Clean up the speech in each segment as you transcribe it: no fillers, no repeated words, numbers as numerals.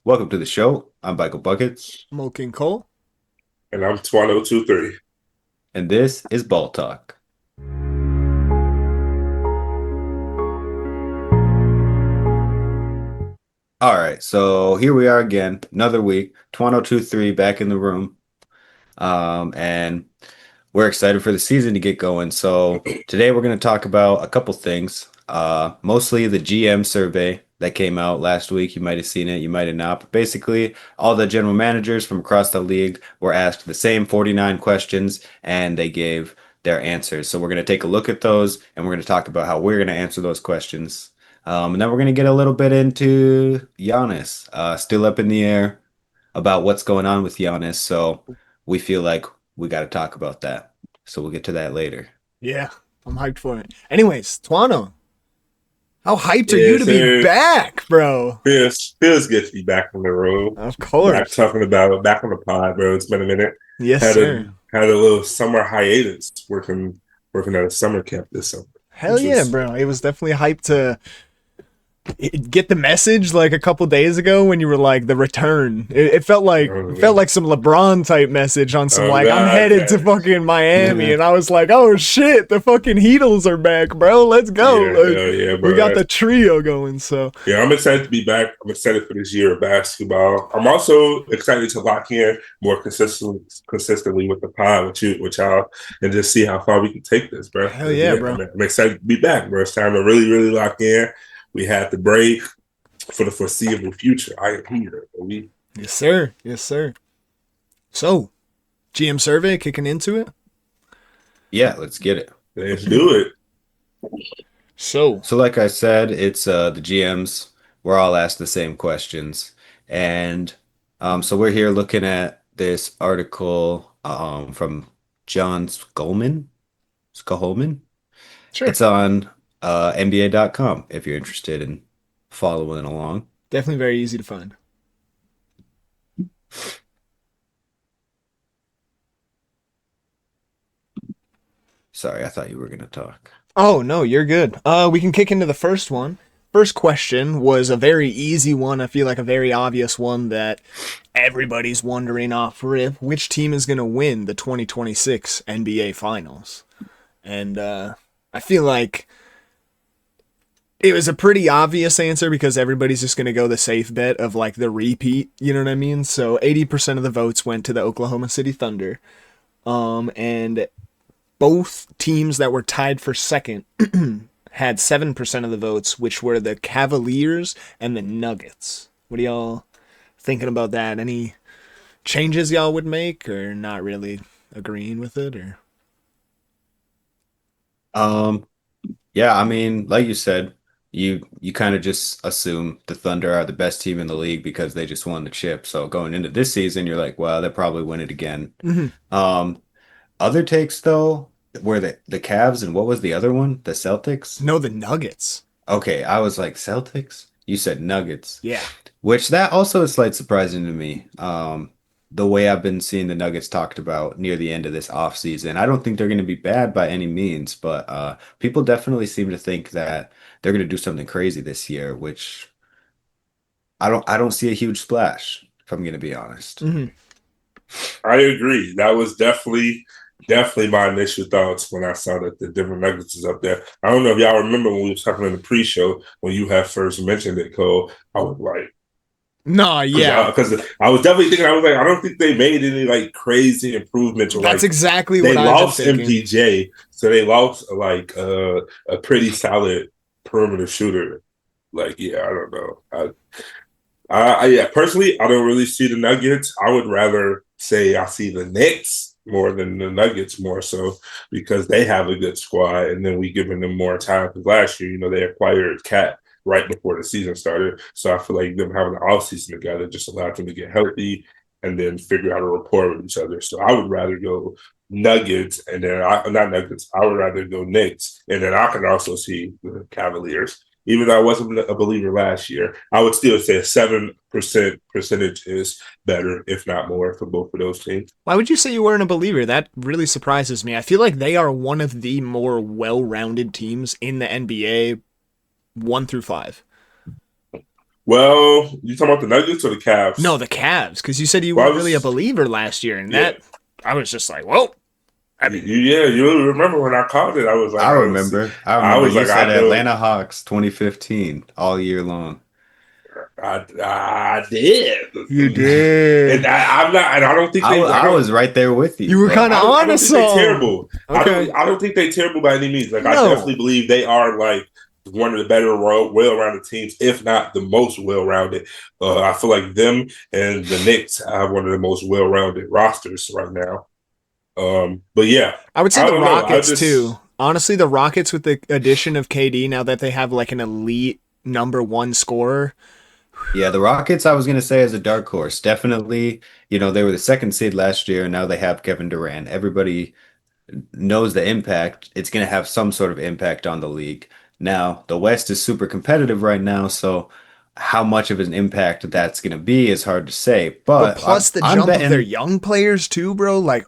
Welcome to the show. I'm Michael Buckets, Smoking Cole. And I'm 2023. and this is Ball Talk. All right, so here we are again, another week. 2023 back in the room, and we're excited for the season to get going. So today we're going to talk about a couple things. Mostly the GM survey that came out last week. You might have seen it, you might have not. But basically, all the general managers from across the league were asked the same 49 questions, and they gave their answers. So we're going to take a look at those, and we're going to talk about how we're going to answer those questions. And then we're going to get a little bit into Giannis, still up in the air about what's going on with Giannis. So we feel like we got to talk about that. So we'll get to that later. Yeah, I'm hyped for it. Anyways, Tuano, how hyped are you Yes, to be sir. back, bro? Feels good to be back on the road. Of Back course. talking about it, back on the pod, bro. It's been a minute. Yes, Had a sir. had a little summer hiatus working at a summer camp this summer, Hell which yeah, was bro. It was definitely hyped to get the message like a couple days ago when you were like the return. It felt like oh it felt god, like some LeBron type message on some oh like I'm god, headed to fucking Miami, and I was like, oh shit, the fucking Heatles are back, bro. Let's go. yeah, Like, hell yeah, we got bro. the trio going. So Yeah, I'm excited to be back. I'm excited for this year of basketball. I'm also excited to lock in more consistently with the pod with y'all, and just see how far we can take this, bro. hell 'Cause, yeah, yeah, bro. I'm excited to be back, bro. It's time to really lock in. We had the break for the foreseeable future. I am here. We Yes, sir. Yes, sir. So, GM survey kicking into it. Yeah, let's get it. let's do it. So, So, like I said, it's the GMs. We're all asked the same questions, and so we're here looking at this article from John Skolman. sure. It's on NBA.com if you're interested in following along. Definitely very easy to find. Sorry, I thought you were going to talk. Oh, no, you're good. We can kick into the first one. First question was a very easy one. I feel like a very obvious one that everybody's wondering off rip. Which team is going to win the 2026 NBA Finals? And I feel like it was a pretty obvious answer because everybody's just going to go the safe bet of like the repeat. You know what I mean? So 80% of the votes went to the Oklahoma City Thunder. And both teams that were tied for second had 7% of the votes, which were the Cavaliers and the Nuggets. What are y'all thinking about that? Any changes y'all would make or not really agreeing with it or Um, yeah, I mean, like you said, you kind of just assume the Thunder are the best team in the league because they just won the chip. So going into this season, you're like, well, they'll probably win it again. Mhm. Um, Other takes though were the Cavs and what was the other one? The Celtics? No, the Nuggets. Okay, I was like Celtics? You said Nuggets, Yeah. which that also is slight surprising to me. The way I've been seeing the Nuggets talked about near the end of this offseason. I don't think they're going to be bad by any means, but people definitely seem to think that they're going to do something crazy this year, which I don't see a huge splash, if I'm going to be honest. Hmm. I agree. That was definitely my initial thoughts when I saw that the Denver Nuggets is up there. I don't know if y'all remember when we were talking in the pre-show when you had first mentioned it, Cole. I was like, Nah, yeah. because I was definitely thinking, I was like, I don't think they made any like crazy improvements or That's like exactly they what I've been lost thinking. MPJ, so they lost like a pretty solid perimeter shooter. Like, yeah, I don't know. Yeah, personally, I don't really see the Nuggets. I would rather say I see the Knicks more than the Nuggets more so because they have a good squad, and then we giving them more time. Because last year, they acquired Cat right before the season started, so I feel like them having the off season together just allowed them to get healthy and then figure out a rapport with each other. So I would rather go Nuggets, and then not Nuggets. I would rather go Knicks, and then I can also see the Cavaliers. Even though I wasn't a believer last year, I would still say a 7% percentage is better, if not more, for both of those teams. Why would you say you weren't a believer? That really surprises me. I feel like they are one of the more well rounded teams in the NBA 1 through 5. Well, you talking about the Nuggets or the Cavs? No, the Cavs, because you said you Well, I weren't really a was- believer last year, and Yeah. that I was just like, well, I mean, You remember when I called it? I was like, I remember. I I remember was you like, said I know, Atlanta Hawks 2015 all year long. I did. you did. And I'm not, and I don't think they. I was right there with you. You were but- kind of I on don't to think they're some. terrible. Okay. I don't think they're terrible by any means. Like I No. definitely believe they are like one of the better, well-rounded teams, if not the most well-rounded. I feel like them and the Knicks have one of the most well-rounded rosters right now. But yeah, I would say I the don't know. I Rockets just- too. Honestly, the Rockets with the addition of KD, now that they have like an elite number one scorer. Yeah, the Rockets, I was going to say, as a dark horse. Definitely, they were the second seed last year, and now they have Kevin Durant. Everybody knows the impact. It's going to have some sort of impact on the league. Now, the West is super competitive right now, so how much of an impact that's going to be is hard to say. But But plus the I'm jump betting, of their young players too, bro. Like,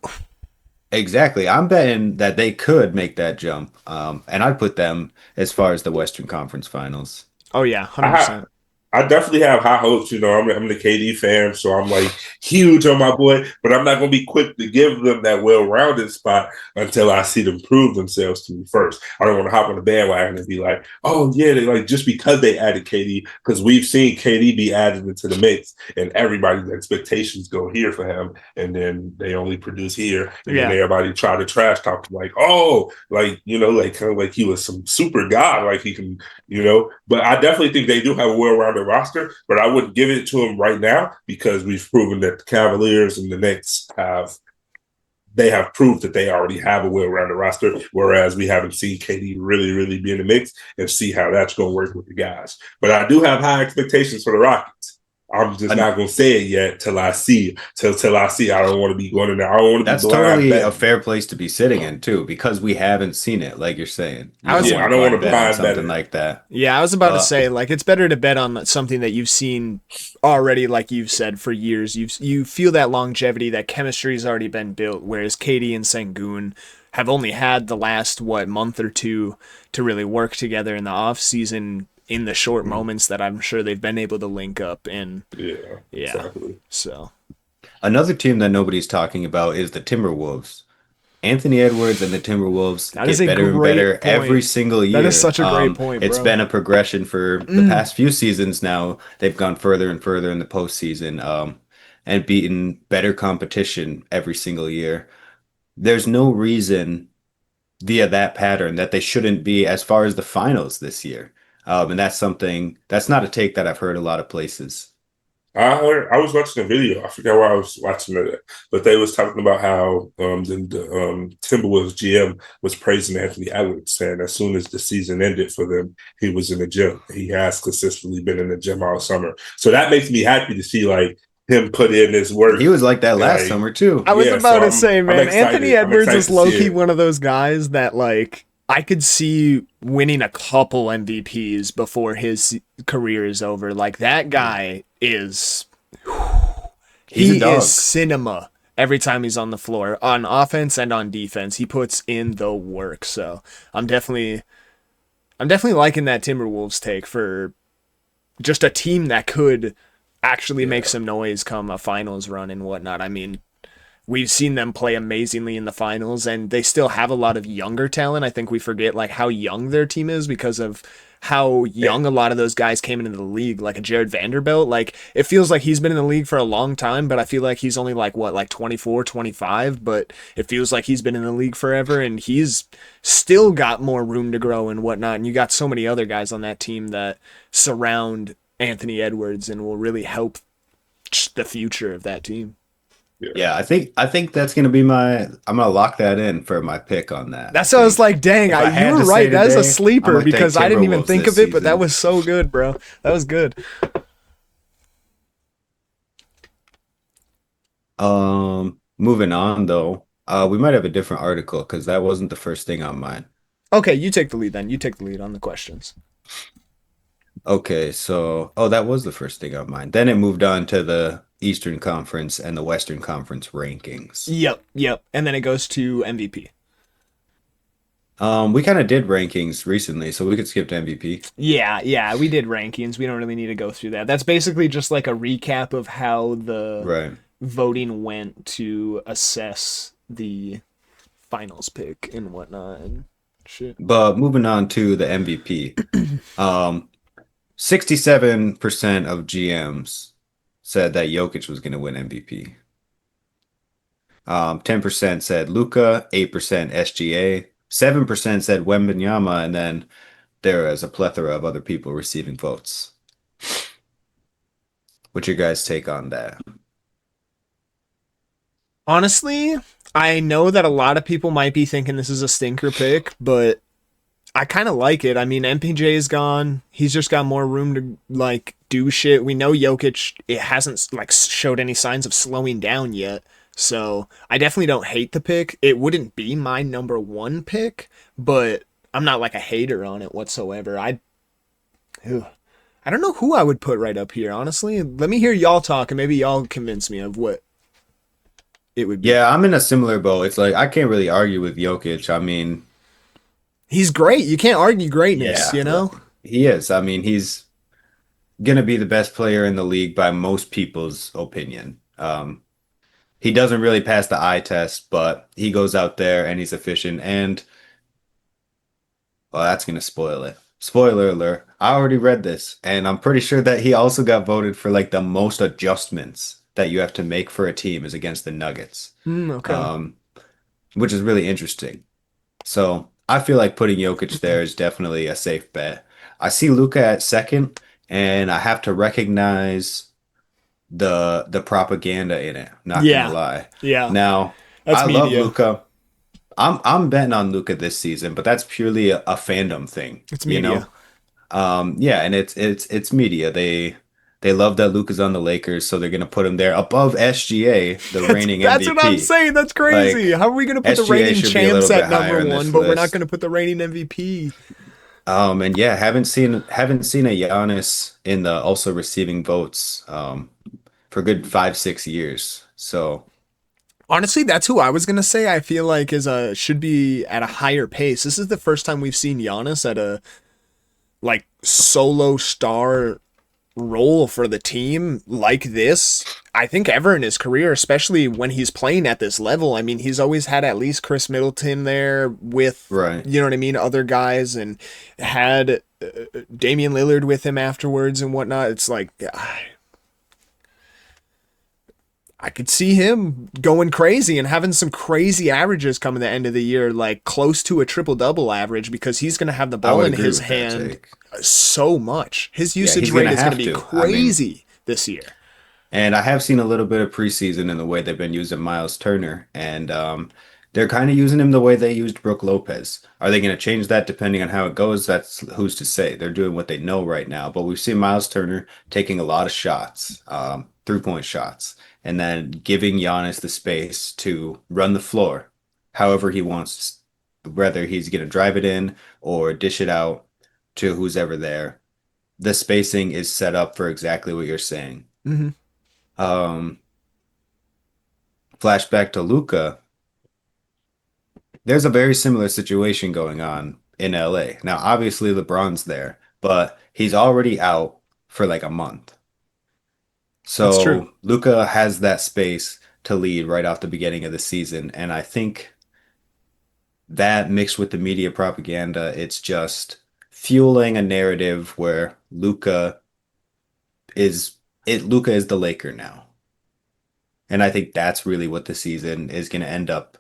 exactly. I'm betting that they could make that jump. And I'd put them as far as the Western Conference Finals. oh yeah, 100%. I definitely have high hopes. I'm the KD fan, so I'm like huge on my boy, but I'm not going to be quick to give them that well-rounded spot until I see them prove themselves to me first. I don't want to hop on the bandwagon and be like, oh yeah, they like just because they added KD, because we've seen KD be added into the mix, and everybody's expectations go here for him, and then they only produce here, and Yeah. then everybody try to trash talk him like, oh, like like kind of like he was some super god, like he can, But I definitely think they do have a well-rounded roster, but I wouldn't give it to them right now because we've proven that the Cavaliers and the Knicks have proved that they already have a well-rounded roster, whereas we haven't seen KD really, really be in the mix and see how that's going to work with the guys. But I do have high expectations for the Rockets. I'm just not going to say it yet till I see. Till I see. I don't want to be going in there. I don't want to be That's blind totally betting. a fair place to be sitting in too, because we haven't seen it, like you're saying. I was- I don't want to bet on blind bet something it. like that. Yeah, I was about to Uh, say, like, it's better to bet on something that you've seen already, like you've said, for years. You feel that longevity, that chemistry's already been built, whereas Katie and Sengun have only had the last, month or two to really work together in the off season in the short moments that I'm sure they've been able to link up. And Yeah, yeah, exactly. so Another team that nobody's talking about is the Timberwolves. Anthony Edwards and the Timberwolves That is get a better and great better point. every single year. That is such a great point, It's bro. been a progression for the past few seasons now. They've gone further and further in the postseason, and beaten better competition every single year. There's no reason via that pattern that they shouldn't be as far as the finals this year. And that's not a take that I've heard a lot of places. I was watching a video. I forgot where I was watching it, but they was talking about how the Timberwolves GM was praising Anthony Edwards, saying as soon as the season ended for them, he was in the gym. He has consistently been in the gym all summer, so that makes me happy to see like him put in his work. He was like that last Like, summer too. I was Yeah, about so to say, I'm man, excited. Anthony I'm Edwards excited is to low see key it. one of those guys that like I could see winning a couple MVPs before his career is over. Like that guy is He's a he dog. is cinema every time he's on the floor, on offense and on defense. He puts in the work. So I'm definitely liking that Timberwolves take for just a team that could actually make some noise come a finals run and whatnot. I mean, we've seen them play amazingly in the finals, and they still have a lot of younger talent. I think we forget like how young their team is because of how young a lot of those guys came into the league, like a Jared Vanderbilt. Like it feels like he's been in the league for a long time, but I feel like he's only like 24, 25, but it feels like he's been in the league forever, and he's still got more room to grow and whatnot. And you got so many other guys on that team that surround Anthony Edwards and will really help the future of that team. Yeah, I think that's gonna be I'm gonna lock that in for my pick on that. That's what I was like, dang, If I had you were to say right. That is a today, I'm sleeper gonna take because I didn't even Timberwolves think this of it, but that season. was so good, bro. That was good. Moving on though, we might have a different article because that wasn't the first thing on mine. Okay, you take the lead then. You take the lead on the questions. Okay, so that was the first thing on mine. Then it moved on to the Eastern Conference and the Western Conference rankings. Yep. And then it goes to MVP. We kind of did rankings recently, so we could skip to MVP. Yeah, we did rankings. We don't really need to go through that. That's basically just like a recap of how the Right. voting went to assess the finals pick and whatnot and shit. But moving on to the MVP. 67% of GMs said that Jokic was going to win MVP. 10% said Luka, 8% SGA, 7% said Wembanyama, and then there is a plethora of other people receiving votes. What's your guys' take on that? Honestly, I know that a lot of people might be thinking this is a stinker pick, but I kind of like it. I mean, MPJ is gone. He's just got more room to like do shit. We know Jokic it hasn't like showed any signs of slowing down yet. So, I definitely don't hate the pick. It wouldn't be my number 1 pick, but I'm not like a hater on it whatsoever. Ugh. I don't know who I would put right up here, honestly. Let me hear y'all talk and maybe y'all convince me of what it would be. Yeah, I'm in a similar boat. It's like I can't really argue with Jokic. I mean, He's great. You can't argue greatness, yeah, you know? he is. I mean, he's gonna be the best player in the league by most people's opinion. He doesn't really pass the eye test, but he goes out there and he's efficient. And well, that's gonna spoil it. Spoiler alert. I already read this, and I'm pretty sure that he also got voted for like the most adjustments that you have to make for a team is against the Nuggets. Okay. Um, which is really interesting. So I feel like putting Jokic there is definitely a safe bet. I see Luka at second, and I have to recognize the propaganda in it. Not gonna Yeah. lie. Yeah. Now, That's I love media. Luka. I'm betting on Luka this season, but that's purely a fandom thing, It's you know? media. Yeah, and it's media. They love that Luka's on the Lakers, so they're gonna put him there above SGA, the reigning That's what I'm MVP. saying. That's crazy. Like How are we gonna put the SGA reigning should be a champs little bit at higher number on one, this but we're not list. gonna put the reigning MVP? And yeah, haven't seen a Giannis in the also receiving votes for a good 5, 6 years. So Honestly, that's who I was gonna say. I feel like is a should be at a higher pace. This is the first time we've seen Giannis at a like solo star role for the team like this. I think ever in his career, especially when he's playing at this level. I mean, he's always had at least Chris Middleton there with, right. you know what I mean, other guys, and had Damian Lillard with him afterwards and whatnot. It's like I could see him going crazy and having some crazy averages come in the end of the year, like close to a triple double average, because he's going to have the I ball would in agree his with that hand take. so much. His Yeah, usage he's rate gonna is going to have be to. I mean, crazy this year. and I have seen a little bit of preseason in the way they've been using Miles Turner, and they're kind of using him the way they used Brooke Lopez. Are they going to change that depending on how it goes? That's who's to say. They're doing what they know right now, but we've seen Miles Turner taking a lot of shots, 3-point shots, and then giving Giannis the space to run the floor however he wants, whether he's going to drive it in or dish it out to who's ever there. The spacing is set up for exactly what you're saying. Mm-hmm. Um, Flashback to Luca, there's a very similar situation going on in LA. Now, obviously, LeBron's there, but he's already out for like a month. That's true. So Luca has that space to lead right off the beginning of the season. And I think that mixed with the media propaganda, it's just fueling a narrative where is Luca is the Laker now. And I think that's really what the season is going to end up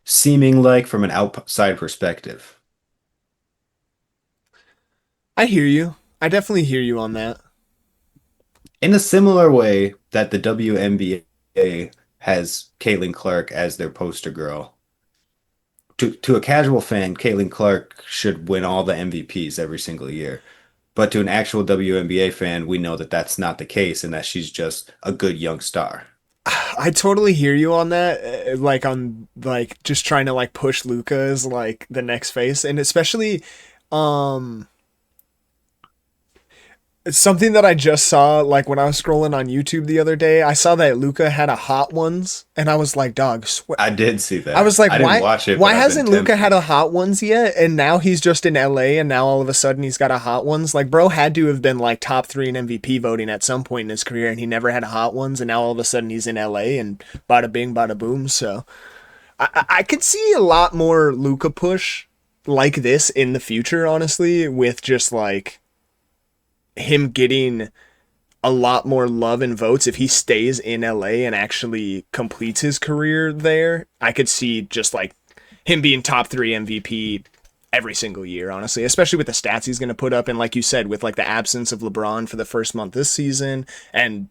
seeming like from an outside perspective. I hear you. I definitely hear you on that. In a similar way that the WNBA has Caitlin Clark as their poster girl. To a casual fan, Caitlin Clark should win all the MVPs every single year. But to an actual WNBA fan, we know that that's not the case and that she's just a good young star. I totally hear you on that. Like on like just trying to like push Luca as like the next face, and especially, um, It's something that I just saw, like when I was scrolling on YouTube the other day. I saw that Luca had a Hot Ones, and I was like, "Dog, I did see I that. was like, I didn't why? watch it, Why but I've been hasn't Luca had tempted. a Hot Ones yet? And now he's just in LA, and now all of a sudden he's got a Hot Ones. Like, bro had to have been like top three in MVP voting at some point in his career, and he never had a Hot Ones. And now all of a sudden he's in LA, and bada bing, bada boom. So I could see a lot more Luca push like this in the future, honestly, with just like him getting a lot more love and votes if he stays in LA and actually completes his career there. I could see just like him being top 3 MVP every single year, honestly, especially with the stats he's going to put up. And like you said, with like the absence of LeBron for the first month this season, and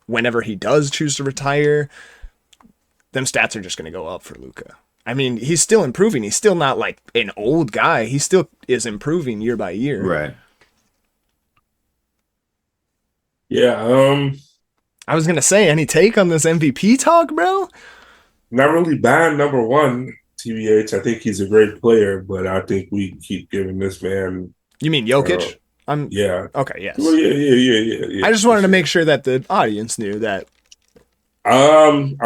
whenever he does choose to retire, them stats are just going to go up for Luca. I mean, he's still improving. He's still not like an old guy. He still is improving year by year. Right. Yeah, I was going to say, any take on this MVP talk, bro? not really bad. Number one, TBH. I think he's a great player, but I think we keep giving this man. You mean Jokic? I'm Yeah. okay. Yes. Well, yeah. I just wanted to make sure that the audience knew that. I'm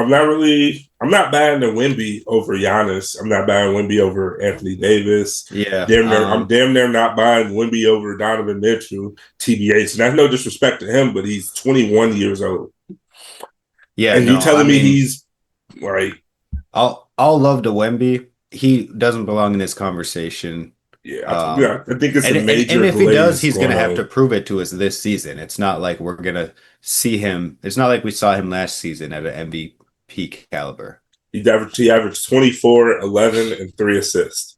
not buying the Wemby over Giannis. I'm not buying Wemby over Anthony Davis. Yeah. I'm damn near not buying Wemby over Donovan Mitchell, TBH. And that's no disrespect to him, but he's 21 years old. Yeah. And No, you telling I me mean, he's like, I'll love to Wemby. He doesn't belong in this conversation. I think it's a major. And if he does, glaze he's going to going have to on. prove it to us this season. It's not like we're going to see him. It's not like we saw him last season at an MVP caliber. He averaged 24, 11, and 3 assists,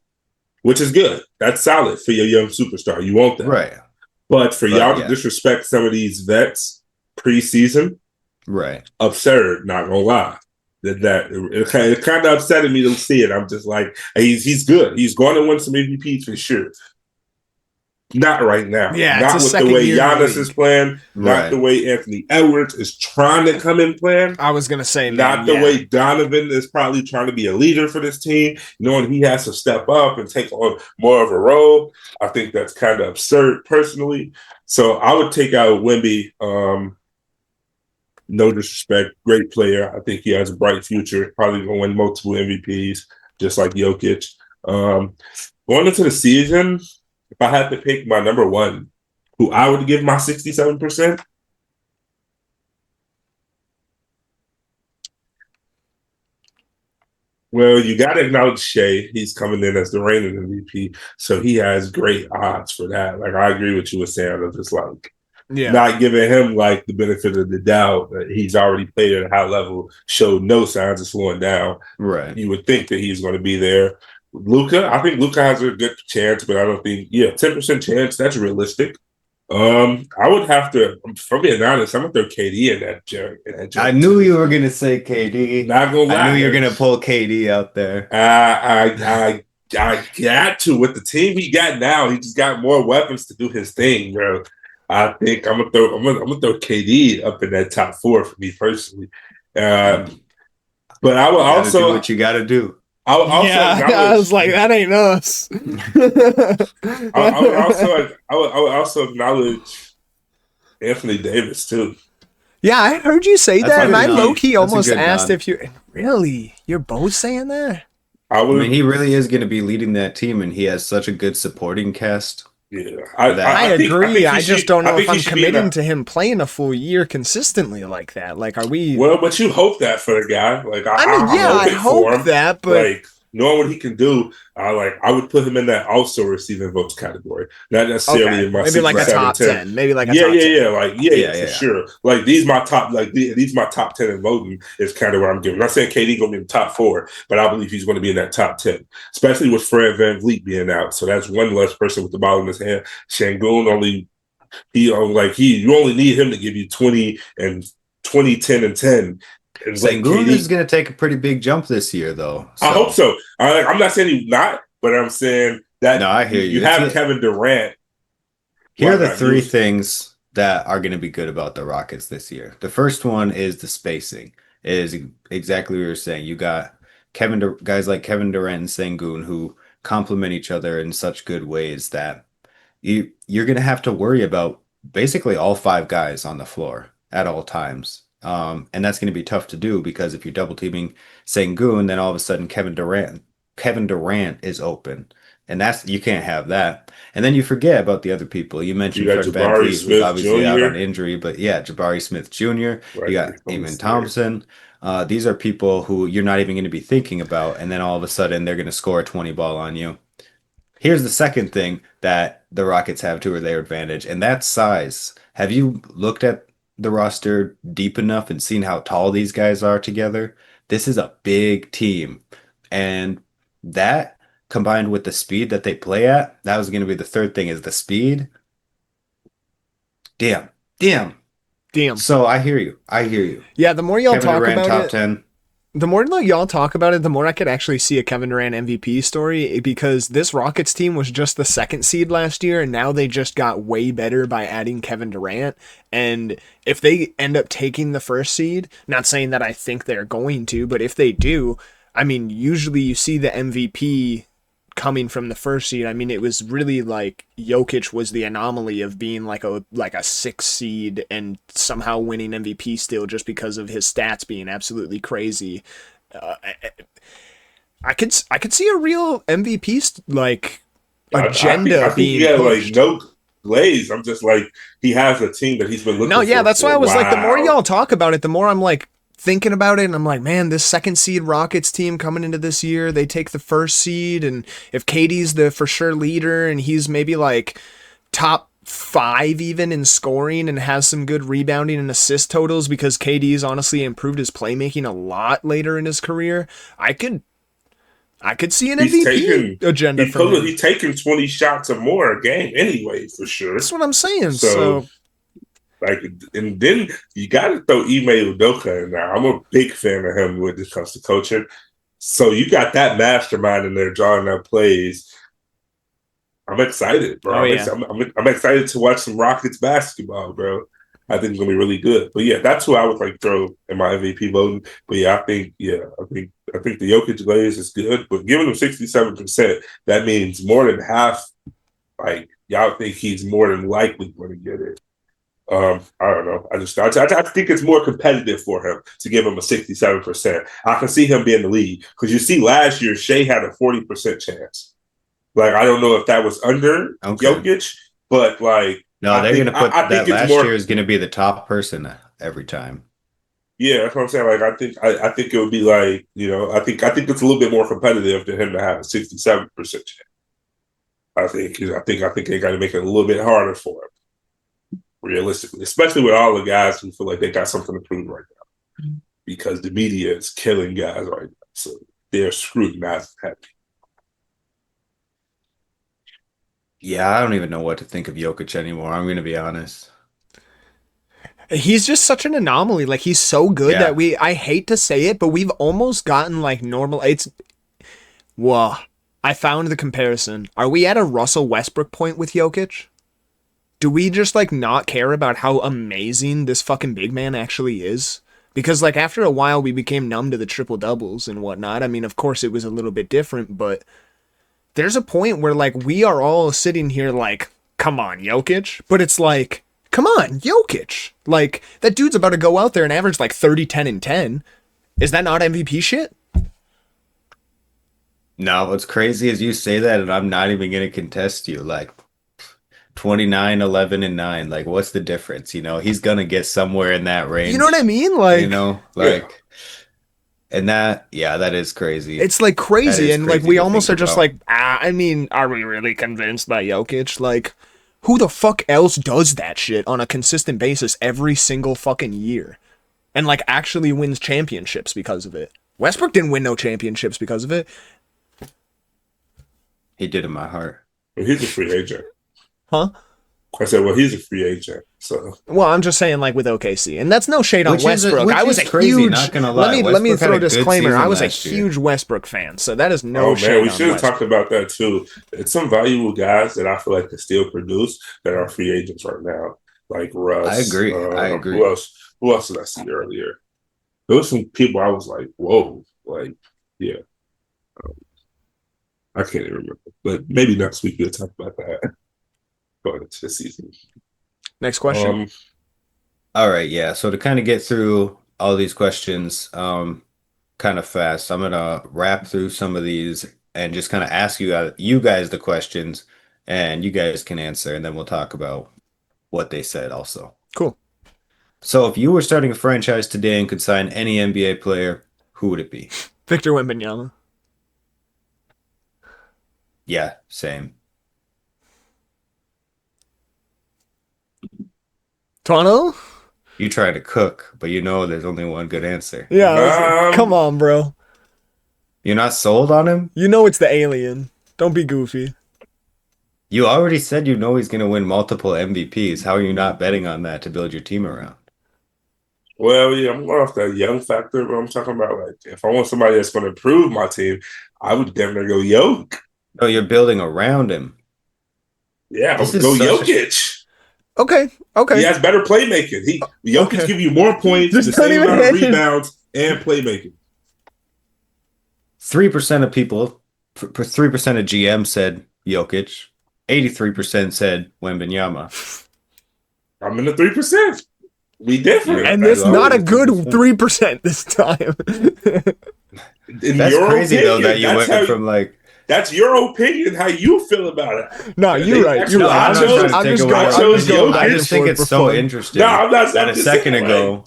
which is good. That's solid for your young superstar. You want that. Right. But for But, y'all to yeah. disrespect some of these vets preseason, Right. absurd, not gonna lie. It kind of upsetted me to see it. I'm just like, he's good. He's going to win some MVPs for sure. Not right now. Yeah, Not it's a with second the way year in the Giannis league. is playing. Not Right. the way Anthony Edwards is trying to come in playing. I was gonna say, Not man, the yeah. way Donovan is probably trying to be a leader for this team, knowing he has to step up and take on more of a role. I think that's kind of absurd personally. So I would take out Wemby. No disrespect, great player. I think he has a bright future. Probably going to win multiple MVPs, just like Jokic. Going into the season, if I had to pick my number one, who I would give my 67%, well, you got to acknowledge Shea. He's coming in as the reigning MVP, so he has great odds for that. Like I agree with you with Sam. I'm just like Yeah. not giving him like the benefit of the doubt that he's already played at a high level, showed no signs of slowing down. Right. You would think that he's going to be there. Luca, I think Luca has a good chance, but I don't think 10% chance, that's realistic. I would have to, if I'm being honest, I'm gonna throw KD in that joke. I knew you were going to say KD. Not gonna lie. I knew you were going to pull KD out there. I got to with the team he got now. He just got more weapons to do his thing, bro. I think I'm gonna throw KD up in that top 4 for me personally. But I would You gotta also do what you got to do. I would also I was like, that ain't us. I would also acknowledge Anthony Davis too. Yeah, I heard you say That's that, a and good I nod. low key That's a almost good asked nod. if you really. You're both saying that. I I would. mean, he really is going to be leading that team, and he has such a good supporting cast. Yeah, I think- agree. think he I just should- don't know think if he I'm should be in committing that- to him playing a full year consistently like that. Like, are we? Well, but you hope that for the guy. Like I mean, yeah, I it for hope him. that, but Like knowing what he can do, I would put him in that also receiving votes category, not necessarily okay, in my maybe like a 6, 7, top 10. Maybe like a Yeah, top 10. yeah, like Yeah, for yeah. sure. Like these my top, these my top 10 in voting is kind of where I'm giving. I'm not saying KD gonna be in the top 4, but I believe he's going to be in that top 10, especially with Fred VanVleet being out. So that's one less person with the ball in his hand. Şengün you only need him to give you 20 and 20, 10 and 10. And let Sengun KD is going to take a pretty big jump this year, though. I hope so. I'm not saying he's not, but I'm saying that No, I hear you. You have Kevin Durant. Here Why are the not 3 use- things that are going to be good about the Rockets this year. The first one is the spacing. It is exactly what you're saying. You got guys like Kevin Durant and Sengun who complement each other in such good ways that you're going to have to worry about basically all five guys on the floor at all times. And that's going to be tough to do because if you're double teaming Sengun, then all of a sudden Kevin Durant is open. And that's you can't have that. And then you forget about the other people. You You mentioned got Fred Van Jabari Vliet, who's Smith obviously out on Jr. injury, but yeah, Jabari Smith Jr. You right got from the Amen start. Thompson. These are people who you're not even going to be thinking about, and then all of a sudden they're going to score a 20 ball on you. Here's the second thing that the Rockets have to their advantage, and that's size. Have you looked at the roster deep enough and seen how tall these guys are together? This is a big team. And that combined with the speed that they play at, that was going to be the third thing is the speed. Damn. Damn. Damn. So I hear you. I hear you. Yeah, the more y'all Kevin talk Durant, about top it, 10. the more like y'all talk about it, the more I could actually see a Kevin Durant MVP story because this Rockets team was just the second seed last year and now they just got way better by adding Kevin Durant. And if they end up taking the first seed, not saying that I think they're going to, but if they do, I mean, usually you see the MVP coming from the first seed. I mean, it was really like Jokic was the anomaly of being like a 6 seed and somehow winning MVP still just because of his stats being absolutely crazy. I could see a real MVP like agenda I think being he had pushed. like no glaze. I'm just like he has a team that he's been looking No, yeah, that's for why a I was like, the more while. y'all talk about it, the more I'm like thinking about it, and I'm like, man, this second seed Rockets team coming into this year, they take the first seed, and if Katie's the for sure leader, and he's maybe like top 5 even in scoring and has some good rebounding and assist totals because KD's honestly improved his playmaking a lot later in his career, I could see an He's MVP taking agenda from him. he's taking 20 shots or more a game anyway for That's sure. what I'm saying. So So like, and then you got to throw Ime Udoka in there. I'm a big fan of him when it comes to coaching. So you got that mastermind in there drawing up plays. I'm excited, bro. oh yeah. I'm excited to watch some Rockets basketball, bro. I think it's gonna be really good. But yeah, that's who I would like throw in my MVP voting. But yeah, I think the Jokic glaze is good. But giving him 67%, that means more than half. Like y'all think he's more than likely going to get it. I don't know. I think it's more competitive for him to give him a 67%. I can see him being the lead because you see last year Shea had a 40% chance. Like I don't know if that was under Jokic, but like No, they're going to put I think that it's last more. year is going to be the top person every time. Yeah, that's what I'm saying. Like I think it would be like I think it's a little bit more competitive than him to have a 67% chance. I think they got to make it a little bit harder for him, realistically, especially with all the guys who feel like they got something to prove right now, because the media is killing guys right now, so they're scrutinized heavy. Yeah, I don't even know what to think of Jokic anymore. I'm going to be honest. He's just such an anomaly. Like he's so good that Yeah. I hate to say it, but we've almost gotten like normal. Whoa. I found the comparison. Are we at a Russell Westbrook point with Jokic? Do we just like not care about how amazing this fucking big man actually is? Because like after a while we became numb to the triple doubles and whatnot. I mean, of course it was a little bit different, but there's a point where like we are all sitting here like, come on, Jokic. But it's like, come on, Jokic. Like that dude's about to go out there and average like 30, 10, and 10. Is that not MVP shit? No, what's crazy is you say that, and I'm not even going to contest you. Like 29, 11, and 9. Like, what's the difference? He's going to get somewhere in that You know what I range. mean? Like, Yeah, And that, yeah, that is crazy. it's like That crazy, is and like crazy we to almost think are just about. like, I mean, are we really convinced by Jokic? Like, who the fuck else does that shit on a consistent basis every single fucking year, and like actually wins championships because of it? Westbrook didn't win no championships because of it, He did in my heart. but he's a free agent. huh? I said, well, he's a free agent, so Well, I'm just saying, like with OKC, and that's no shade on Westbrook. I was a Crazy, huge. not gonna Let lie. me Westbrook had throw a a good disclaimer. I season was a last year. huge Westbrook fan, so that is no oh man, shade we on should have Westbrook. talked about that too. It's some valuable guys that I feel like can still produce that are free agents right now, like I Russ. agree. I Who agree. else? Who else did I see earlier? There was some people I was like, whoa, like yeah, I can't even remember. But maybe next week we'll talk about that going into the season. Next question. All right, yeah. So to kind of get through all these questions, kind of fast, I'm gonna wrap through some of these and just kind of ask you guys the questions, and you guys can answer, and then we'll talk about what they said also. Cool. So if you were starting a franchise today and could sign any NBA player, who would it be? Victor Wembanyama. Yeah, same. Toronto? You try to cook, but you know there's only one good answer. Yeah. Come on, bro. You're not sold on him? You know it's the alien. Don't be goofy. You already said you know he's going to win multiple MVPs. How are you not betting on that to build your team around? Well, yeah, I'm going off that young factor, but I'm talking about like if I want somebody that's going to improve my team, I would definitely go Yoke. No, you're building around him. Yeah, I This would is go such a- Jokic. Okay. He has better playmaking. Jokic Okay. give you more points, Just the don't same even amount of mention- rebounds, and playmaking. 3% of people, 3% of GM said Jokic. 83% said Wembanyama. I'm in the 3%. We different. And That's this not a always good 3%. 3% this time. In That's your crazy opinion, though that you that's went how from like that's your opinion, how you feel about it. No, you're right. You're No, right. I I'm chose- just, I'm take just away going. I your I'm chose just going Jokic. back I and just think forth it's for so fun. interesting. No, I'm not. That I'm a just second saying, ago,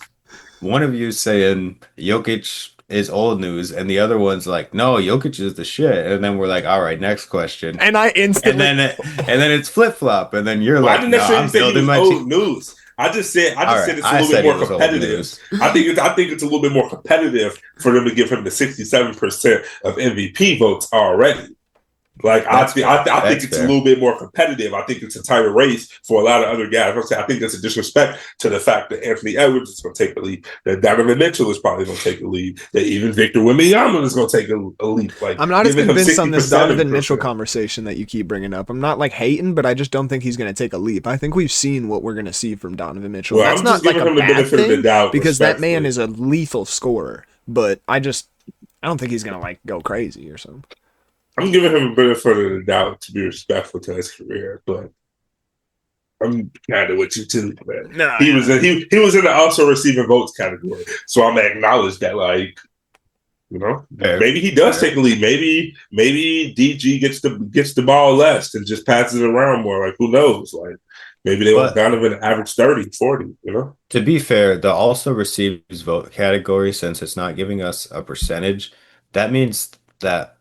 one of you saying Jokic is old news, and the other one's like, no, Jokic is the shit. And then we're like, all right, next question. And I instantly. And then it's flip flop, and then you're I like, didn't no, necessarily I'm say he building was my old team. news. I just said All right, it's a I little said bit he more was old competitive. news. I think it's a little bit more competitive for them to give him the 67% of MVP votes already. Like That's fair. I think That's it's fair. a little bit more competitive. I think it's a tighter race for a lot of other guys. I think that's a disrespect to the fact that Anthony Edwards is going to take the lead, that Donovan Mitchell is probably going to take the lead, that even Victor Wembanyama is going to take a lead. Like I'm not as giving him convinced on this 60% Donovan Mitchell 70%. conversation that you keep bringing up. I'm not like hating, but I just don't think he's going to take a leap. I think we've seen what we're going to see from Donovan Mitchell. Well, That's I'm not just like giving a him the bad benefit of the thing doubt, because that man respectfully. is a lethal scorer. But I don't think he's going to like go crazy or something. I'm giving him a benefit of the doubt to be respectful to his career, but I'm kind of with you too, man. Nah, He was in the also receiving votes category, so I'm gonna acknowledge that, like, Fair. maybe he does Fair. take a lead. Maybe DG gets the ball less and just passes it around more. Like, who knows? Like, maybe they want But- Donovan to average 30, 40, To be fair, the also receives vote category, since it's not giving us a percentage, that means that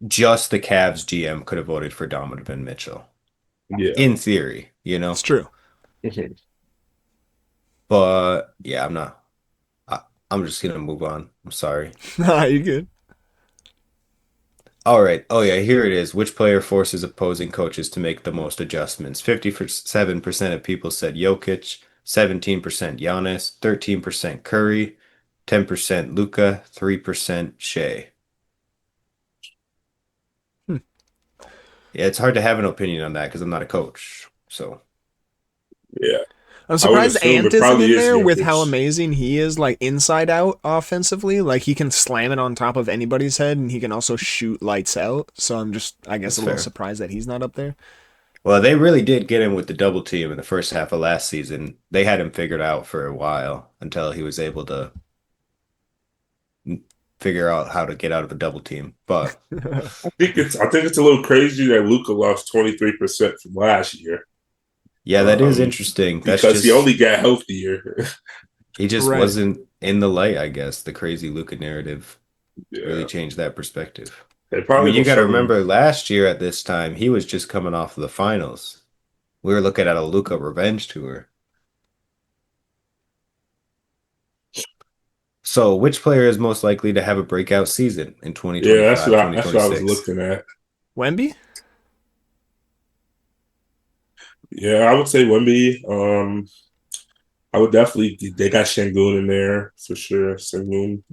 just the Cavs GM could have voted for Donovan Mitchell. Yeah. In theory, it's true. But yeah, I'm just gonna move on. I'm sorry. Nah, you good. All right. Oh yeah, here it is. Which player forces opposing coaches to make the most adjustments? 57% of people said Jokic, 17% Giannis, 13% Curry, 10% Luka, 3% Shea. Yeah, it's hard to have an opinion on that because I'm not a coach. So Yeah. I'm surprised assume Ant it isn't probably in is there with Jokic. how amazing he is, like inside out offensively. Like he can slam it on top of anybody's head, and he can also shoot lights out. So I'm just, I guess, That's a little fair. surprised that he's not up there. well, they really did get him with the double team in the first half of last season. They had him figured out for a while until he was able to figure out how to get out of a double team. But I think it's a little crazy that Luka lost 23% from last year yeah, that is Um, interesting. That's because just he only got healthier. he just Right. wasn't in the light, I guess. The crazy Luka narrative really Yeah. changed that perspective. They I probably mean, you will got to send him- remember last year at this time, he was just coming off of the finals. We were looking at a Luka revenge tour. So, which player is most likely to have a breakout season in 2025, Yeah, that's what I was 2026? looking at. Wemby? Yeah, I would say Wemby. I would definitely. They got Şengün in there for sure. Şengün,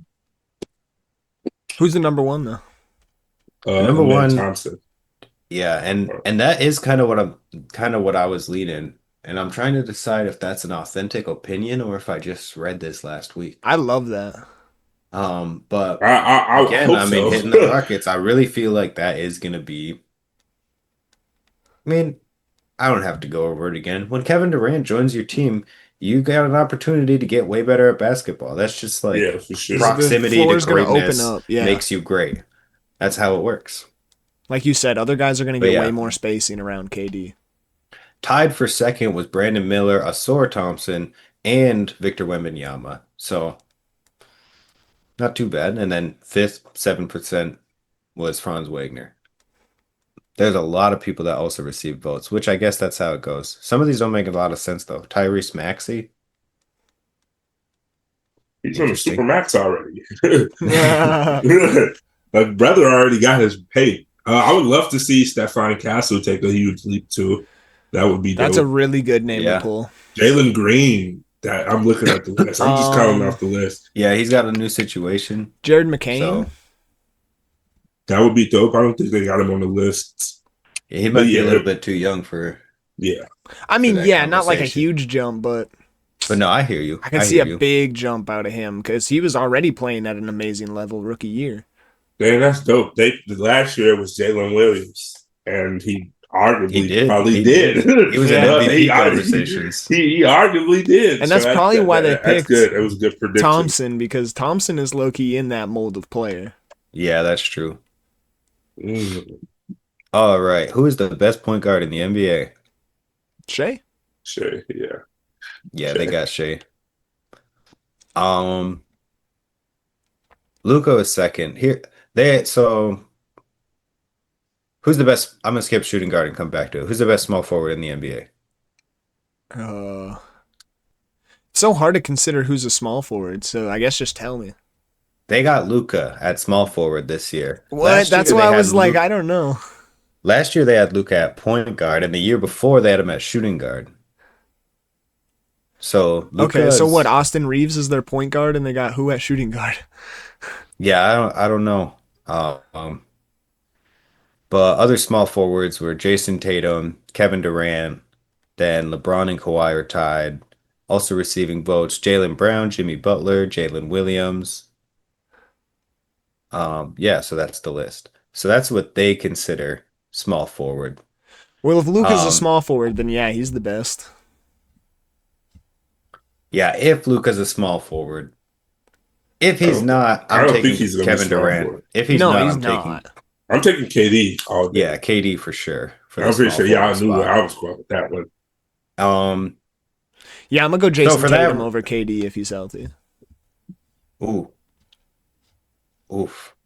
Who's the number one though? Number and then one- Thompson. Yeah, and that is kind of what I was leading, and I'm trying to decide if that's an authentic opinion or if I just read this last week. I love that. But I again, hope I mean, so. hitting the Rockets, I really feel like that is going to be. I mean, I don't have to go over it again. When Kevin Durant joins your team, you got an opportunity to get way better at basketball. That's just like Yeah, for sure. The proximity to floor is gonna open greatness up. Yeah, makes you great. That's how it works. like you said, other guys are gonna But get way yeah, more spacing around KD. tied for second was Brandon Miller, Asor Thompson, and Victor Wembanyama. So not too bad. And then fifth, 7% was Franz Wagner. There's a lot of people that also received votes, which I guess that's how it goes. Some of these don't make a lot of sense though. Tyrese Maxey, He's on the super interesting. max already. That's My brother already got his pay. I would love to see Stefan Castle take a huge leap too. That would be a dope. really good name to Yeah. pull. Jalen Green. That I'm looking at the list. I'm just counting off the list. Yeah, he's got a new situation. Jared McCain. So That would be dope. I don't think they got him on the list. he But might be a yeah, little bit too young for yeah. I mean, that yeah, not like a conversation. huge jump, but But no, I hear you. I can see a big jump out of him because he was already playing at an amazing level rookie year. Dang, that's dope. The last year was Jalen Williams, and he arguably He did. probably He did. He was in Yeah. MVP conversations. He arguably did, And that's probably why they that's picked good. It was a good prediction. Thompson, because Thompson is low key in that mold of player. Yeah, that's true. Mm, All right. Who is the best point guard in the NBA? Shay? sure, yeah. Yeah, Shea. they got Shea. Um, Luka is second. Here who's the best? I'm gonna skip shooting guard and come back to it. Who's the best small forward in the NBA? Uh, it's so hard to consider who's a small forward, so I guess just tell me. They got Luka at small forward this year. What? Last That's year why they I had was like, Luka- I don't know. Last year they had Luka at point guard, and the year before they had him at shooting guard. So Okay, so what? Luka's Austin Reeves is their point guard, and they got who at shooting guard? yeah, I don't know. But other small forwards were Jason Tatum, Kevin Durant, then LeBron and Kawhi are tied. Also receiving votes, Jaylen Brown, Jimmy Butler, Jalen Williams. Yeah, so that's the list. So that's what they consider small forward. Well, if Luca's a Um, small forward, then yeah, he's the best. yeah, if Luka's a small forward. If I he's don't, not, I I'm don't think taking he's gonna be Kevin small Durant. forward. If he's No, not, he's I'm taking not. I'm taking KD all day. yeah, KD for sure for the I'm pretty small sure y'all forward knew where spot. I was going with that one. Yeah, I'm gonna go Jason for Tatum that, over KD if he's healthy. ooh, oof.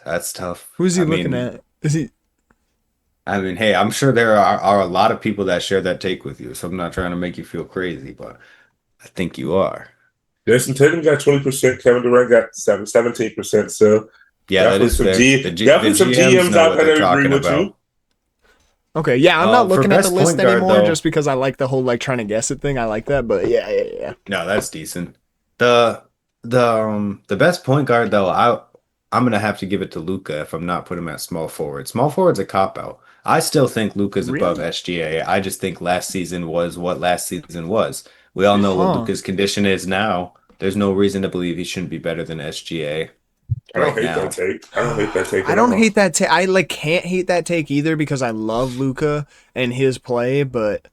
That's tough. Who's he I looking mean, at? Is he? hey, I'm sure there are a lot of people that share that take with you, so I'm not trying to make you feel crazy, but I think you are. Jason Tatum got 20%. Kevin Durant got 17%. So Yeah, that is fair. The definitely some GMs GMs know out what there they're that agree talking with you. about. Okay, yeah, I'm not For looking at the best list point guard, anymore though, just because I like the whole like trying to guess it thing. I like that, but yeah. no, that's decent. The the best point guard though, I'm gonna have to give it to Luca if I'm not putting him at small forward. Small forward's a cop out. I still think Luca's above Really? SGA. I just think last season was what last season was. We all know what Huh. Luca's condition is now. There's no reason to believe he shouldn't be better than SGA I don't right hate that now. take. I don't hate that take I at don't all. hate that take. I like can't hate that take either because I love Luca and his play, but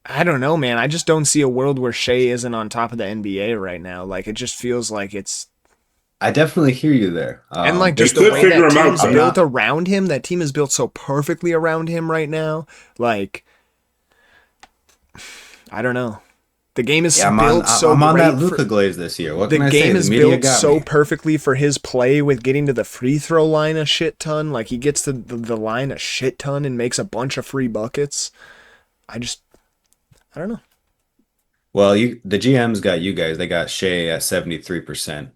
I don't know, man. I just don't see a world where Shea isn't on top of the NBA right now. Like it just feels like it's I definitely hear you there. and like They just the could way figure that him out, team's though. built around him. That team is built so perfectly around him right now. Like I don't know. The game is Yeah, built so I'm on great that Luca glaze this year. What the can I say? game The is media built got so me. perfectly for his play with getting to the free throw line a shit ton. Like he gets to the line a shit ton and makes a bunch of free buckets. I don't know. Well, the GMs got you guys. They got Shea at 73%.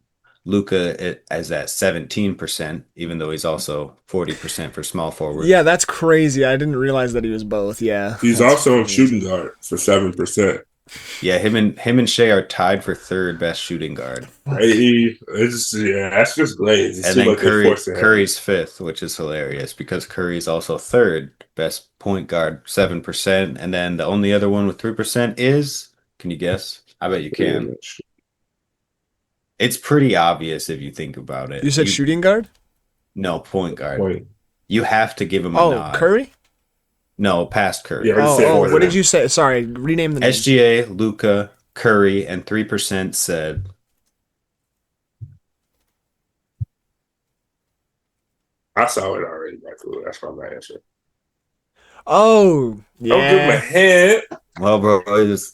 Luca is at 17%, even though he's also 40% for small forward. Yeah, that's crazy. I didn't realize that he was both. Yeah. He's that's also on crazy. shooting guard for 7%. Yeah, him and Shea are tied for third best shooting guard. That's just glaze. It And seems then like they're forcing him. Curry's fifth, which is hilarious because Curry's also third best point guard, 7%. And then the only other one with 3% is, can you guess? I bet you can. It's pretty obvious if you think about it. You said shooting guard? No, point guard. Point. You have to give him a Oh, nod. Curry? No, past Curry. Yeah, I already said Oh, one of what did them. you say? Sorry, rename the names. SGA, Luca, Curry, and 3% said. I saw it already, Michael. That's why I'm not answering. Oh, Don't give him a yeah. head. Well, bro,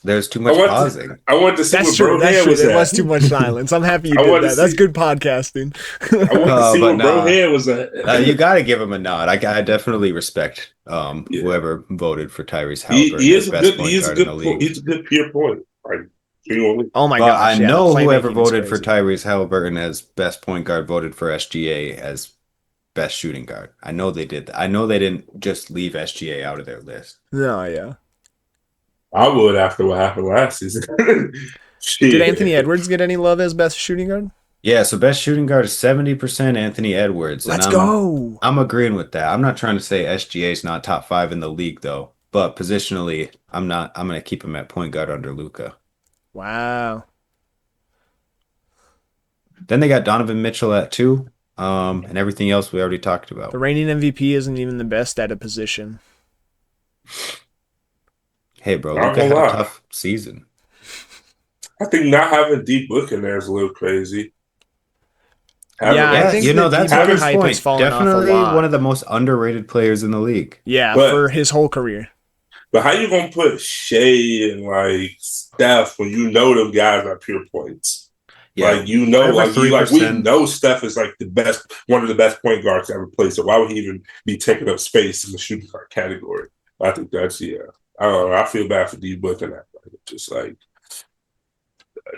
there's too much I want pausing. to, I want to see That's what true. bro That's head true. was There at. was too much silence. I'm happy you I did wanted to that. That's see- good podcasting. I want to see but what bro nah. head was at. You got to give him a nod. I definitely respect Yeah. whoever voted for Tyrese he Halliburton he as is a best good. point He is a guard in good. the league. He's a good pure point. Like genuinely. Oh my But gosh, I yeah, know the whoever playmaking is voted for crazy. Tyrese Halliburton as best point guard voted for SGA as best shooting guard. I know they did that. I know they didn't just leave SGA out of their list. No, yeah. I would after what happened last season. Shit. Did Anthony Edwards get any love as best shooting guard? Yeah, so best shooting guard is 70% Anthony Edwards. Let's and go. I'm agreeing with that. I'm not trying to say SGA is not top 5 in the league though, but positionally, I'm not. I'm going to keep him at point guard under Luca. Wow. Then they got Donovan Mitchell at 2, and everything else we already talked about. The reigning MVP isn't even the best at a position. Hey, bro, Not Luca gonna had a lie. tough season. I think not having deep book in there is a little crazy. Yeah, I think you know the that's deep a good hype has point. fallen off a Definitely lot. one of the most underrated players in the league. Yeah, But- for his whole career. But how you gonna put Shea and like Steph when you know them guys are pure points? Like you know, Whatever we 3%. know Steph is like the best, one of the best point guards to ever play. So why would he even be taking up space in the shooting guard category? I think that's I don't know. I feel bad for D Book and that. Like, it's just like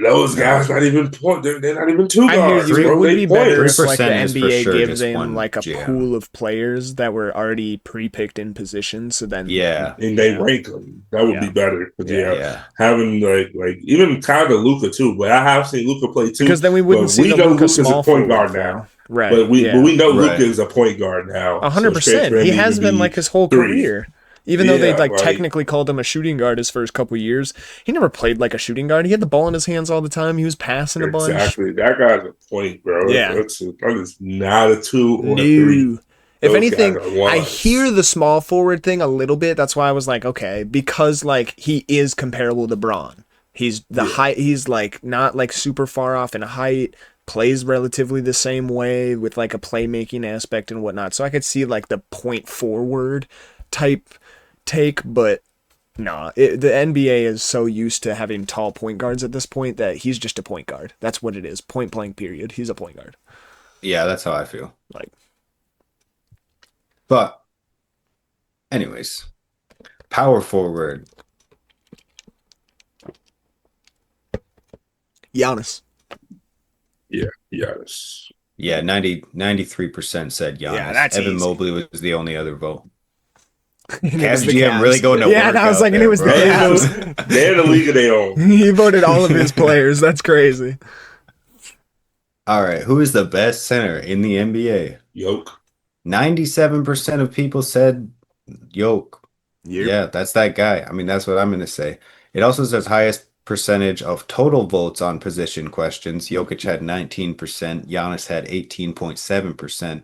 those guys not even point. They're not even two I hear guards. you. It bro. would They be better points. if like the 3% is for NBA sure gave just them one like a GM. pool of players that were already pre-picked in position. So then, Yeah. And they Yeah. rank them. That would be Yeah. better. But Yeah. having like even kind of Luca too. But I have seen Luca play too. because then we wouldn't But see we the know Luka Luka's a small point forward guard thing. now. Right? But we know Right. Luca is a point guard now. 100%. So He straight for him has to been be like his whole three. career. Even though they Yeah, like like- technically called him a shooting guard his first couple years, he never played like a shooting guard. He had the ball in his hands all the time. He was passing a bunch. Exactly. That guy's a point, bro. Yeah. That is not a 2 or a 3. No. If Those anything, guys are I ones. hear the small forward thing a little bit. That's why I was like, okay, because like he is comparable to Braun. He's the height. He's like not like super far off in height. Plays relatively the same way with like a playmaking aspect and whatnot. So I could see like the point forward type take, but nah, the NBA is so used to having tall point guards at this point that he's just a point guard. That's what it is. Point blank period. He's a point guard. Yeah, that's how I feel. Like, But anyways, power forward. Giannis. Yes. Yeah, 93% said Giannis. Yeah, that's Evan easy. Mobley was the only other vote. And it Cavs was the GM Cavs. really going to Yeah, work and I was out like, and there, it was the bro. Cavs. They're in the league of their own. He voted all of his players. That's crazy. All right, who is the best center in the NBA? Yoke. 97% of people said Yoke. Yeah, that's that guy. I mean, that's what I'm going to say. It also says highest percentage of total votes on position questions. Jokic had 19%, Giannis had 18.7%.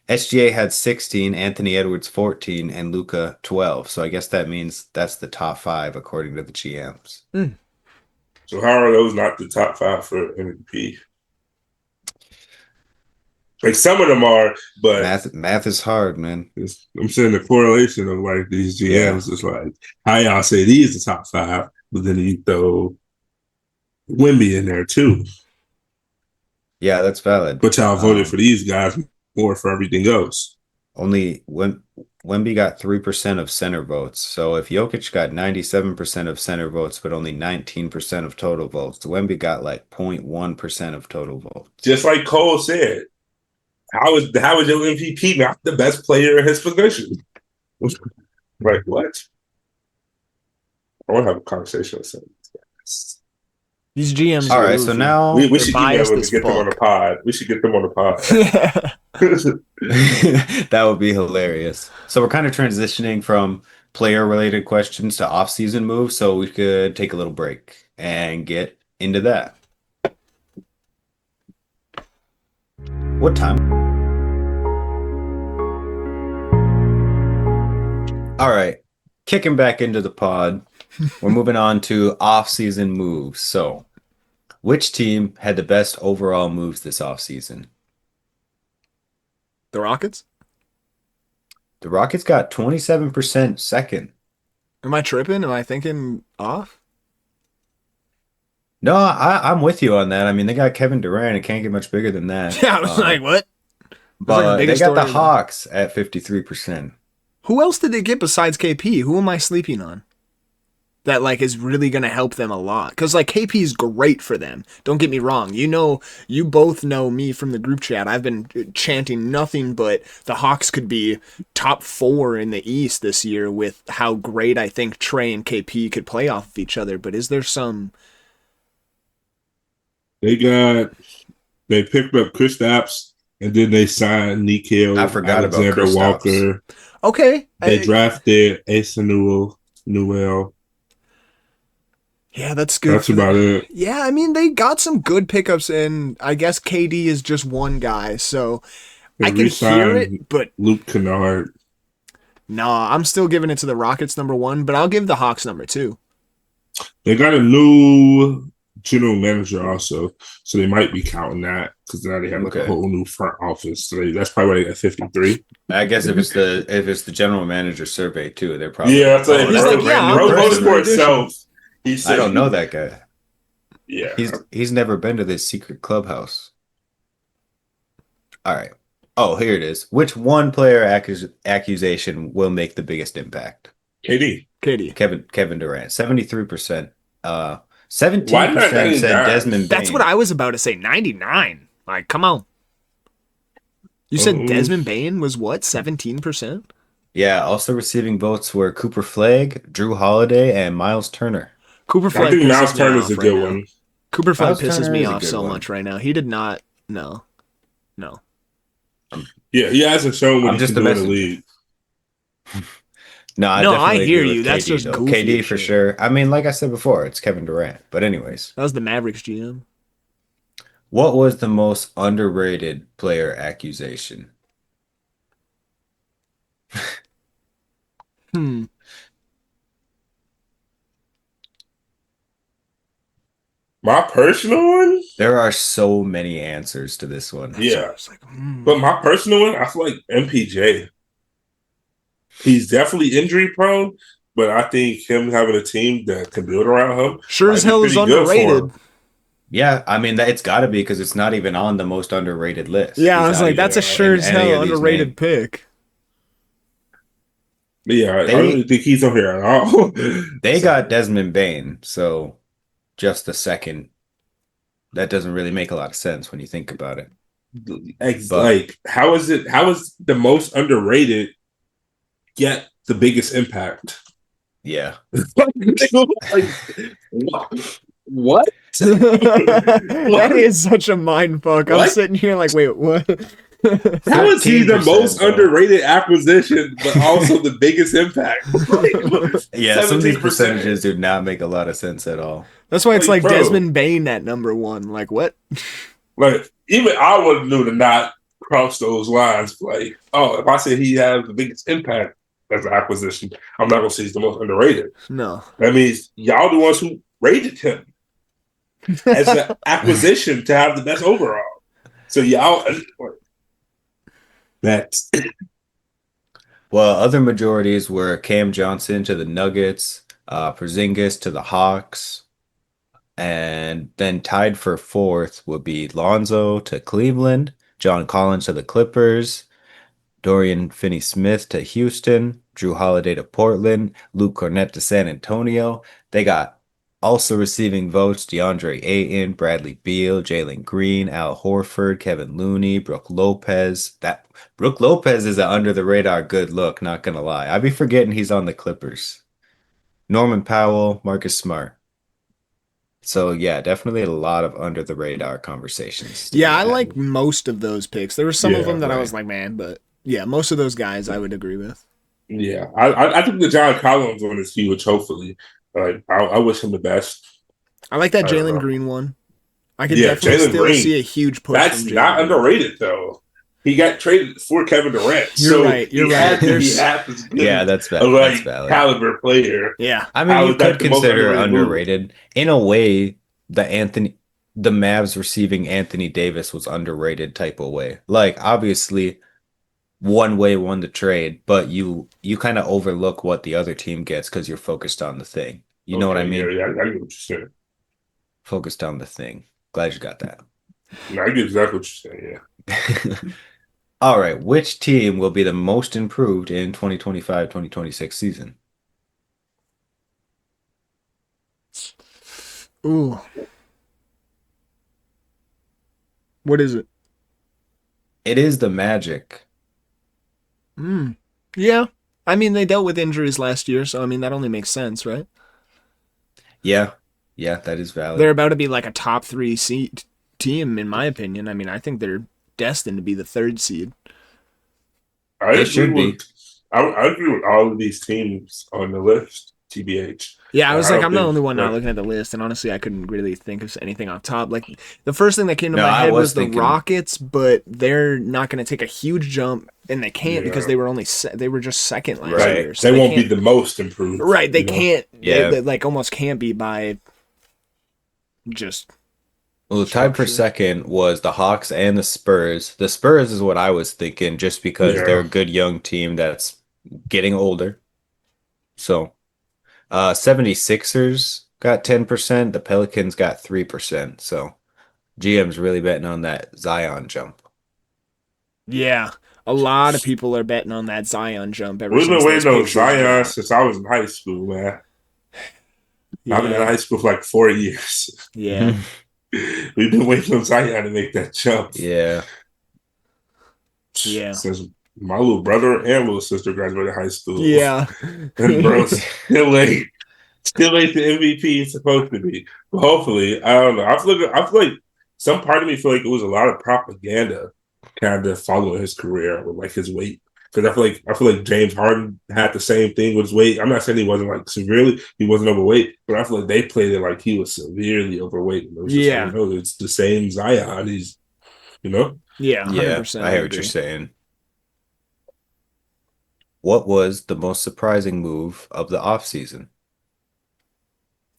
SGA had 16, Anthony Edwards 14, and Luca 12. So I guess that means that's the top 5 according to the GMs. So how are those not the top 5 for MVP? Like some of them are, but Math is hard, man. I'm saying the correlation of like these GMs is like how y'all say these are top 5, but then you throw Wemby in there too. Yeah, that's valid. But y'all voted for these guys more for everything else. Only Wemby got 3% of center votes. So if Jokic got 97% of center votes, but only 19% of total votes, Wemby got like 0.1% of total votes. Just like Cole said, how is your MVP not the best player in his position? Like what? I want to have a conversation with some of these guys. These GMs. All are right, so goofy. now We They're should email biased them as and get them on the fuck. pod. We should get them on the pod. that would be hilarious. So we're kind of transitioning from player-related questions to off-season moves, so we could take a little break and get into that. What time? All right. Kicking back into the pod. We're moving on to off-season moves. So, which team had the best overall moves this offseason? The Rockets? The Rockets got 27% second. Am I tripping? Am I thinking off? No, I'm with you on that. I mean, they got Kevin Durant. It can't get much bigger than that. Yeah, I was like, what? like the But they biggest got the story of the- Hawks at 53%. Who else did they get besides KP? Who am I sleeping on? That like is really gonna help them a lot. Because like KP is great for them. Don't get me wrong. You both know me from the group chat. I've been chanting nothing but the Hawks could be top 4 in the East this year with how great I think Trey and KP could play off of each other. But is there some? They picked up Kristaps, and then they signed Nikhil I forgot about Alexander Kristaps. Walker. Okay. They drafted Asa Newell. Yeah, that's good. That's about it. Yeah, I mean they got some good pickups, and I guess KD is just one guy, so They I can hear re-signed it. But Luke Kennard. nah, I'm still giving it to the Rockets number 1, but I'll give the Hawks number 2. They got a new general manager also, so they might be counting that because now they have like a Okay. whole new front office. So that's probably why they got 53. I guess if it's the general manager survey too, they're probably Yeah, that's like He's Bro, like, yeah, Bro I'm votes the for addition. itself. He said I don't know that guy. Yeah, He's never been to this secret clubhouse. All right. Oh, here it is. Which one player accusation will make the biggest impact? KD. KD. Kevin Durant, 73%. Why 17% not said 99? Desmond That's Bane. what I was about to say. 99. Like, come on. You said Oh. Desmond Bane was what? 17%? Yeah, also receiving votes were Cooper Flagg, Drew Holiday, and Miles Turner. Cooper I Flag think pisses Miles me Turner's off a right good now. one. Cooper Flag Miles pisses Turner me is a off good so one. much right now. He did not. No. Yeah, he hasn't shown what I'm he just can a do in the messenger. league. No, I No, definitely I hear agree you. with That's KD, just though. goofy KD as for shit. sure. I mean, like I said before, it's Kevin Durant. But anyways, That was the Mavericks GM. what was the most underrated player accusation? Hmm. My personal one, There are so many answers to this one. That's Yeah. what I was like, but my personal one, I feel like MPJ. He's definitely injury prone, but I think him having a team that can build around him Sure might as be hell is pretty good for underrated. him. Yeah, I mean that it's got to be because it's not even on the most underrated list. Yeah, I He's was not like, even that's a in sure as any hell of these underrated names. pick. But yeah, I They- don't really think he's on here at all. They So, got Desmond Bane, so just a second. That doesn't really make a lot of sense when you think about it. But- like how is the most underrated yet the biggest impact? Yeah. Like, what? That is such a mind fuck. I'm What? sitting here like, wait, what? How is he the 13%, most though. underrated acquisition, but also the biggest impact? Yeah, some of these 17%. percentages do not make a lot of sense at all. That's why it's like Bro. Desmond Bane at number 1. Like, what? Like even I would have knew to not cross those lines. Like, oh, if I said he has the biggest impact as an acquisition, I'm not gonna say he's the most underrated. No. That means y'all the ones who rated him as an acquisition to have the best overall. So y'all that's Well, other majorities were Cam Johnson to the Nuggets, Porzingis to the Hawks, and then tied for fourth would be Lonzo to Cleveland, John Collins to the Clippers, Dorian Finney-Smith to Houston, Drew Holiday to Portland, Luke Cornett to San Antonio. They got also receiving votes DeAndre Ayton, Bradley Beal, Jalen Green, Al Horford, Kevin Looney, Brooke Lopez. That Brooke Lopez is an under the radar good look, not gonna lie. I'd be forgetting he's on the Clippers. Norman Powell, Marcus Smart. So yeah, definitely a lot of under the radar conversations. to Yeah, be I had. like most of those picks. There were some of Yeah, them that I right. was like, man, but yeah, most of those guys I would agree with. yeah. I think the John Collins one is huge. Hopefully, like I wish him the best. I like that I don't Jalen know. Green one. I could Yeah, definitely Jalen still Green. see a huge push That's from not Jalen Green. underrated though. He got traded for Kevin Durant, You're so right, you're he right. had to be There's- half as good Yeah, as that's a valid. That's like valid. caliber player. Yeah. I mean, How you is that could the most consider underrated move? underrated in a way. The Mavs receiving Anthony Davis was underrated type of way. Like obviously, one way won the trade, but you kind of overlook what the other team gets because you're focused on the thing. You know what I Okay, mean? Yeah, I get what you're saying. Focused on the thing. Glad you got that. No, I get exactly what you're saying. Yeah. All right, which team will be the most improved in 2025-2026 season? Ooh. What is it? It is the Magic. Yeah. I mean, they dealt with injuries last year, so I mean that only makes sense, right? Yeah. Yeah, that is valid. They're about to be like a top 3 seed team, in my opinion. I mean, I think they're destined to be the 3rd seed. I They agree should be. with I agree with all of these teams on the list. TBH. Yeah, I was I like, don't I'm the think- only one not right. looking at the list, and honestly, I couldn't really think of anything off top. Like, the first thing that came to No, my I head was was the thinking- Rockets, but they're not going to take a huge jump, and they can't because Yeah. they were only they were just second last Right. year. So They won't be can't- the most improved. right. They you know? can't. Yeah. They, like almost can't be by just Well, the tied for structure. second was the Hawks and the Spurs. The Spurs is what I was thinking, just because Yeah. they're a good young team that's getting older. So, 76ers got 10%. The Pelicans got 3%. So, GM's really betting on that Zion jump. yeah. A lot of people are betting on that Zion jump ever We've since been those waiting on pictures Zion dropped. since I was in high school, man. I've been in Yeah. high school for like 4 years. Yeah. We've been waiting on Zion to make that jump. Yeah. Yeah. Since my little brother and little sister graduated high school. Yeah. And bro, still late. Still late the MVP is supposed to be. But hopefully, I don't know. I feel like some part of me feel like it was a lot of propaganda kind of following his career with like his weight. Because I feel like James Harden had the same thing with his weight. I'm not saying he wasn't like severely, he wasn't overweight, but I feel like they played it like he was severely overweight. And it was just Yeah. like, no, it's the same Zion. He's, you know, Yeah. 100%. Yeah, I hear what you're saying. What was the most surprising move of the offseason?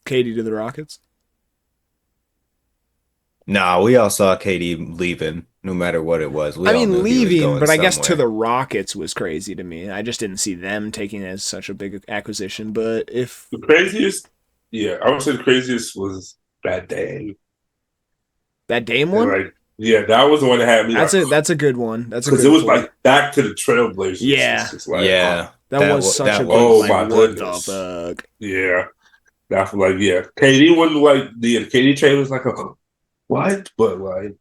Katie to the Rockets. Nah, we all saw KD leaving, no matter what it was. We I all mean, knew he was leaving, going but I guess to somewhere. the Rockets was crazy to me. I just didn't see them taking it as such a big acquisition. But if the craziest, yeah, I would say the craziest was that day. that Dame And, one, like, yeah, that was the one that had me. that's like, a good one. That's a because good it was point. like back to the Trailblazers. Yeah. It's just like, Yeah, that was wa- such that a good. was- Like, Oh, my what goodness. the fuck? yeah. That's like, yeah. KD wasn't like the KD trade was like a what? But like,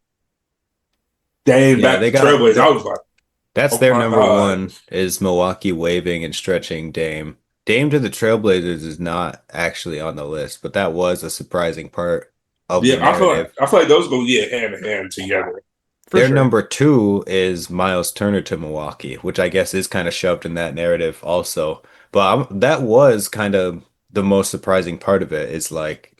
dang, Yeah, back they to got- Trailblazers. I was like, that's Oh their my number God. one is Milwaukee waiving and stretching Dame. Dame to the Trailblazers is not actually on the list, but that was a surprising part of the yeah, narrative. I feel like those go hand in hand together. For Their sure. number two is Miles Turner to Milwaukee, which I guess is kind of shoved in that narrative also. But that was kind of the most surprising part of it is like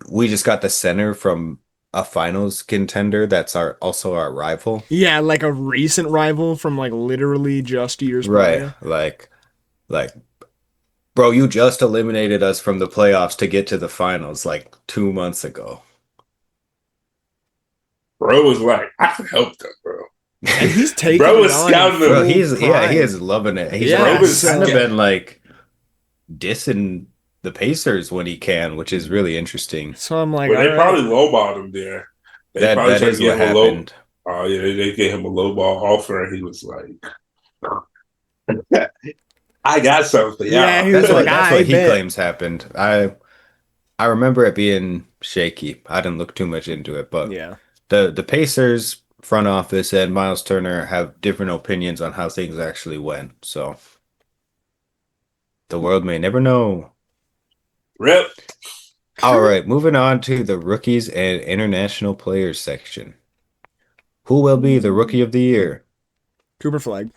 we just got the center from a finals contender that's also our rival. Yeah, like a recent rival from like literally just years Right. prior. Like, bro, you just eliminated us from the playoffs to get to the finals like 2 months ago. Bro was like, I can help them, bro. And he's taking Bro it was on scouting full them. Bro, he pride. is loving it. He's Yeah, like, Bro was kind of scared. been like dissing the Pacers when he can, which is really interesting. So I'm like, But they all probably right. lowballed him there. They That probably that tried is to give what him a low. happened. Oh yeah, they gave him a low ball offer, and he was like, "I got something for y'all." Yeah, he was That's like, that's I what he bet. claims happened. I remember it being shaky. I didn't look too much into it, but Yeah. the Pacers front office and Miles Turner have different opinions on how things actually went. So the world may never know. Rip. All right, moving on to the rookies and international players section. Who will be the rookie of the year? Cooper Flag.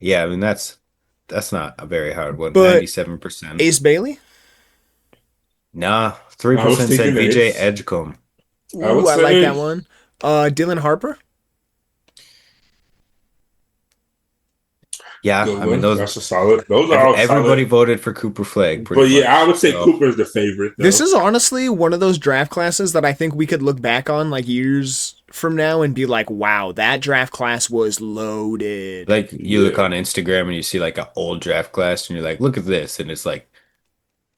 Yeah, I mean that's not a very hard one. But 97%. Ace Bailey? Nah, I was 3% said thinking VJ Ace. Edgecombe. I would Ooh, I like say that one. Dylan Harper. Yeah, good I mean one. those. That's a solid. Those are all Everybody solid. voted for Cooper Flagg, But pretty yeah, I much. would say So, Cooper's the favorite though. This is honestly one of those draft classes that I think we could look back on like years from now and be like, wow, that draft class was loaded. like you look Yeah. on Instagram and you see like an old draft class, and you're like, look at this, and it's like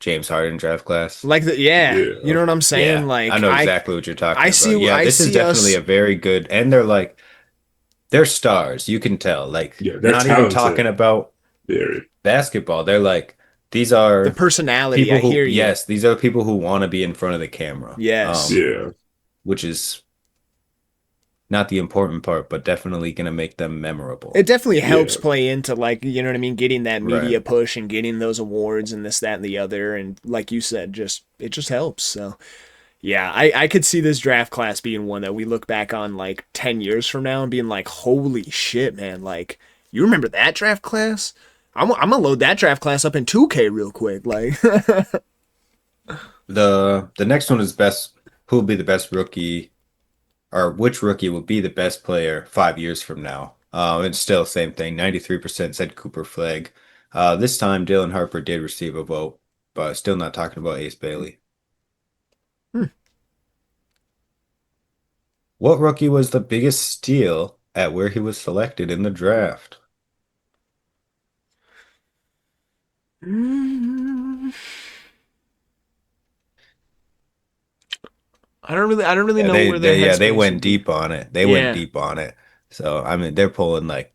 James Harden draft class. Like yeah, you Yeah. know what I'm saying? Yeah, I Like know exactly what you're talking about. Yeah, I this is see definitely us. a very good, and they're stars. You can tell. Like, Yeah, they're not even talented. talking about Very. basketball. They're like, these The are personality, people I who, hear you. yes, these are people who want to be in front of the camera. Yes. Yeah. Which is not the important part, but definitely gonna make them memorable. It definitely helps Yeah. play into like, you know what I mean, getting that media Right. push and getting those awards and this, that, and the other. And like you said, it just helps. So yeah, I could see this draft class being one that we look back on like 10 years from now and being like, holy shit, man. Like, you remember that draft class? I'm gonna load that draft class up in 2K real quick. Like, The next one is best. Who will be the best rookie, or which rookie will be the best player 5 years from now? It's still the same thing. 93% said Cooper Flagg. This time Dylan Harper did receive a vote, but still not talking about Ace Bailey. What rookie was the biggest steal at where he was selected in the draft? I don't really Yeah, know where their they headspace went would be. deep on it. They went Yeah. deep on it. So, I mean, they're pulling like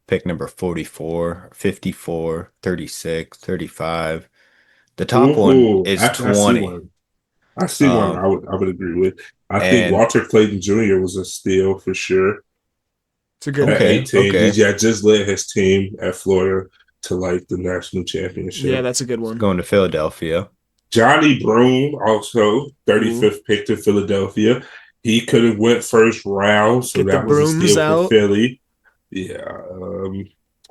pick number 44, 54, 36, 35. The top one Ooh, is I see 20. one. I see one. Um, I would agree with. I think and Walter Clayton Jr. was a steal for sure. It's a good At one. okay, 18, okay. DJ just led his team at Florida to like the national Yeah, championship. that's a good one. Going to Philadelphia. Johnny Broom, also Ooh. 35th pick to Philadelphia. He could have went first round, so Get the that was a brooms steal out. for Philly. Yeah.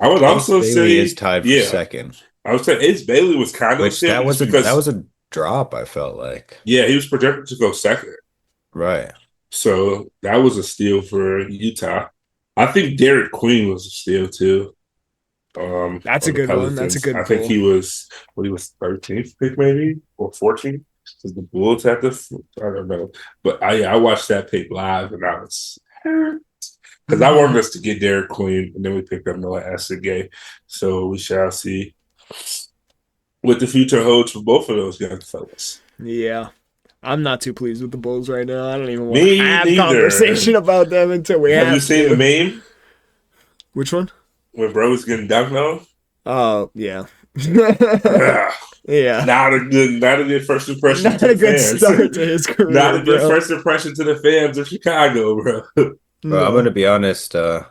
I would Ace also Bailey say, is tied for yeah, second, I would say Ace Bailey was kind of a which steal that just was because, a drop, I felt like. yeah, he was projected to go second. Right. So that was a steal for Utah. I think Derek Queen was a steal too. That's a on the good one. That's a Pelicans. good I think pull. he was 13th pick maybe or 14th because the Bulls had the I don't know, but I watched that pick live and I was because I wanted us to get Derek Queen and then we picked up Noah Essengay, so we shall see what the future holds for both of those young fellas. Yeah. I'm not too pleased with the Bulls right now. I don't even want to Me have neither. conversation about them until we Have have you seen to. the meme Which one? when bro was getting dunked on? Oh, yeah. Ah, Yeah. not a good first impression Not to a the good fans. start to his career, Not a good bro. first impression to the fans of Chicago, bro. Bro, I'm No. going to be honest. The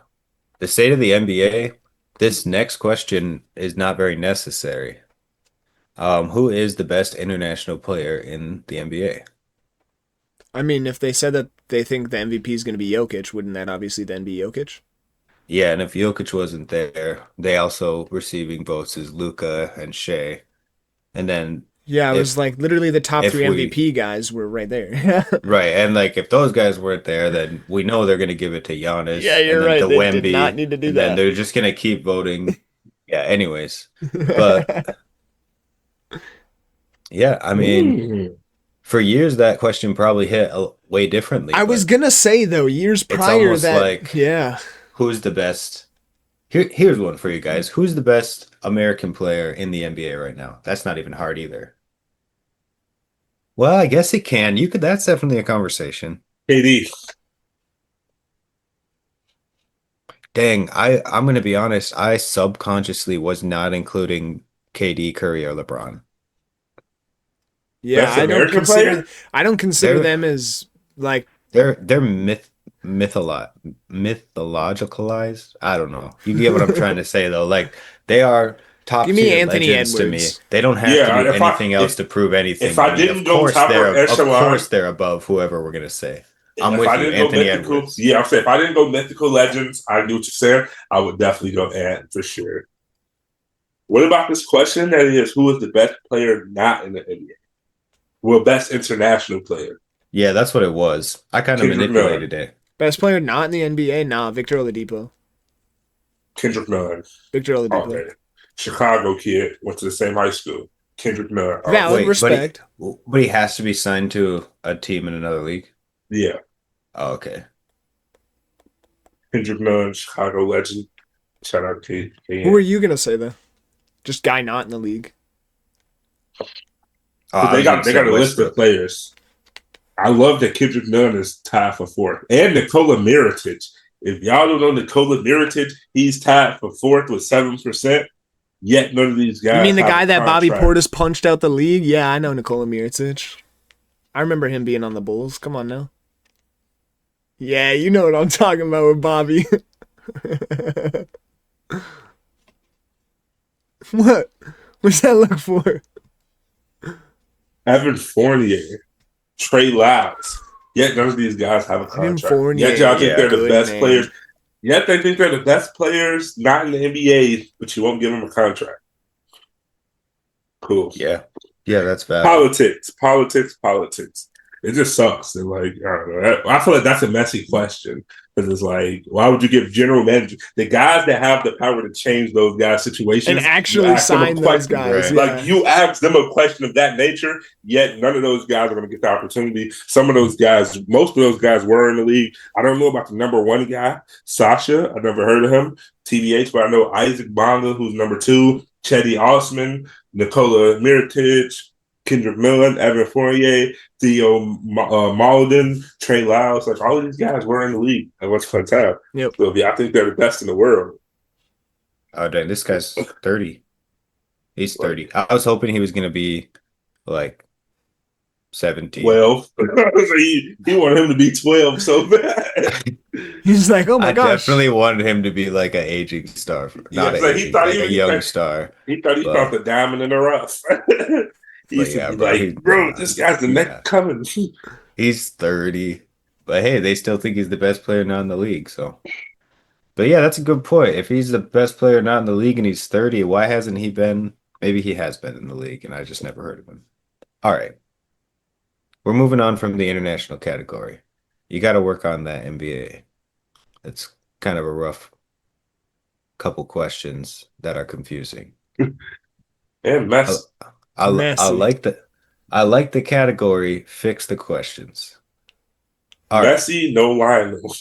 state of the NBA, this next question is not very necessary. Who is the best international player in the NBA? I mean, if they said that they think the MVP is going to be Jokic, wouldn't that obviously then be Jokic? Yeah, and if Jokic wasn't there, they also receiving votes is Luka and Shea. And then Yeah, it was if like literally the top if three we MVP guys were right there. right, and like if those guys weren't there, then we know they're gonna give it to Giannis Yeah, and you're then right. to They did not Wemby, need to do and then that. they're just gonna keep voting. Yeah, anyways. But yeah, I mean, Mm. for years that question probably hit way differently, I was but gonna say though, years it's prior almost that like yeah. who's the best? Here's one for you guys. Who's the best American player in the NBA right now? That's not even hard either. Well, I guess it can. You could. That's definitely a conversation. KD. Dang, I'm gonna be honest. I subconsciously was not including KD, Curry, or LeBron. Yeah, Best American player? I don't consider They're them as like they're mythologicalized. I don't know. You get what I'm trying to say though. Like they are top give me tier Anthony legends to me. Edwards. They don't have to Yeah, do anything else to prove anything if to I me. didn't go top of Of echelon, course they're above whoever we're gonna say. I'm if with I you, didn't go Anthony mythical, Edwards. yeah, I'm saying if I didn't go mythical legends, I knew what you're saying. I would definitely go Ant for sure. What about this question that is who is the best player not in the NBA? Well, best international player. Yeah, that's what it was. I kind of Kendrick manipulated it. Best player not in the NBA? Nah, Victor Oladipo. Kendrick Nunn. Victor Oh Oladipo. man, Chicago kid went to the same high school. Kendrick Nunn. Oh Valid man. Wait, respect. but he has to be signed to a team in another league. Yeah, Oh, okay. Kendrick Nunn, Chicago legend. Shout out to Who are KN. you gonna say though? Just guy not in the league. Oh, But I was gonna they say got a list of Westbrook. players. I love that Kendrick Nunn is tied for fourth, and Nikola Mirotic. If y'all don't know Nikola Mirotic, he's tied for fourth with 7%. Yet none of these guys. You mean the have guy a that Bobby contract. Portis punched out the league? Yeah, I know Nikola Mirotic. I remember him being on the Bulls. Come on now. Yeah, you know what I'm talking about with Bobby. What? What's that look for? Evan Fournier, Trey Lyles. Yet none of these guys have a Evan contract. Fournier, Yet y'all think yeah, they're the good best name. players. Yet they think they're the best players, not in the NBA, but you won't give them a contract. Cool. Yeah, that's valid. Politics. It just sucks. And like, I don't know. I feel like that's a messy question because it's like, why would you give general manager the guys that have the power to change those guys' situations And actually you ask them a sign those question- guys. Right. Yeah. Like you ask them a question of that nature, yet none of those guys are going to get the opportunity. Some of those guys, most of those guys were in the league. I don't know about the number one guy, Sasha. I never heard of him, TBH, but I know Isaac Bonga, who's number two, Chetty Osman, Nikola Mirotic, Kendrick Nunn, Evan Fournier, Theo Malden, Trey Lyles. Like all of these guys were in the league. And what's fun time. Yep. So I think they're the best in the world. Oh, dang, this guy's 30. He's 30. I was hoping he was gonna be like 17. 12. So he wanted him to be 12 so bad. He's like, oh my I gosh. definitely wanted him to be like an aging star, not Yeah, an so he aging, thought like he a was- young star. He thought he But- found the diamond in the rough. He used yeah, to be bro, like, he's- bro, this guy's the yeah. next coming. He's 30, but hey, they still think he's the best player not in the league. So, but yeah, that's a good point. If he's the best player not in the league and he's 30, why hasn't he been? Maybe he has been in the league and I just never heard of him. All right, we're moving on from the international category. You got to work on that NBA. It's kind of a rough couple questions that are confusing. And mess. I Messy. I like the category. Fix the questions. All right. Messi, no Lionel.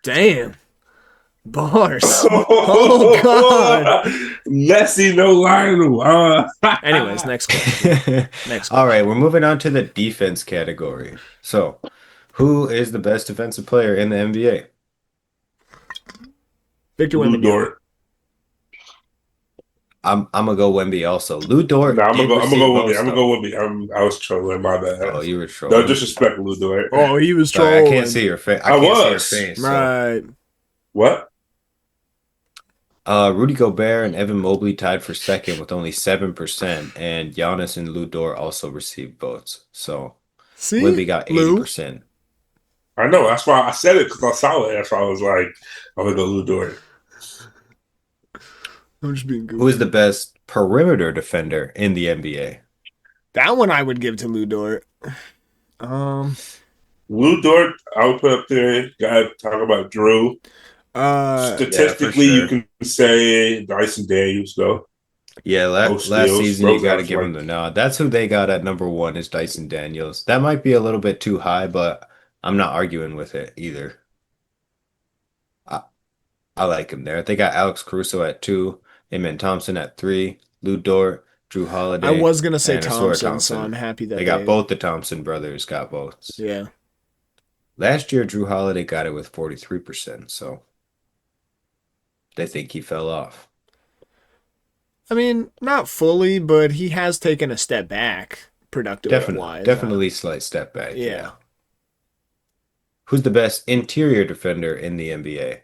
Damn. Bars. Oh, God. Messi, no Lionel. Anyways, next question. Next All right, we're moving on to the defense category. So, who is the best defensive player in the NBA? Victor Lou Wembanyama. Dort. I'm gonna go Wemby also. Lou Dort. No, I'm did gonna receive go with me. votes, I'm gonna though. go with me. I was trolling. My bad. Oh, you were trolling. No disrespect, Lou Dort. Oh, he was Sorry, trolling. I can't see your face. I can't see your was. face. so- Right. What? Rudy Gobert and Evan Mobley tied for second with only 7%, and Giannis and Lou Dort also received votes. So See? Wemby got Lou? 80%. I know. That's why I said it because I saw it. That's why I was like, I'm gonna go Lou Dort. I'm just being goofy. Who is the best perimeter defender in the NBA? That one I would give to Lou Dort. Lou Dort, I would put up there. Gotta talk about Drew. Statistically, sure. you can say Dyson Daniels, though. Yeah, No last steals. season you Those got to guys give him the nod. That's who they got at number one is Dyson Daniels. That might be a little bit too high, but I'm not arguing with it either. I like him there. They got Alex Caruso at 2, Amen Thompson at 3, Lou Dort, Drew Holiday. I was gonna say and Asura Thompson, so I'm happy that They got both the Thompson brothers got votes. Yeah. Last year, Drew Holiday got it with 43%, so they think he fell off. I mean, not fully, but he has taken a step back, productive wise. Definitely slight step back. Yeah. Who's the best interior defender in the NBA?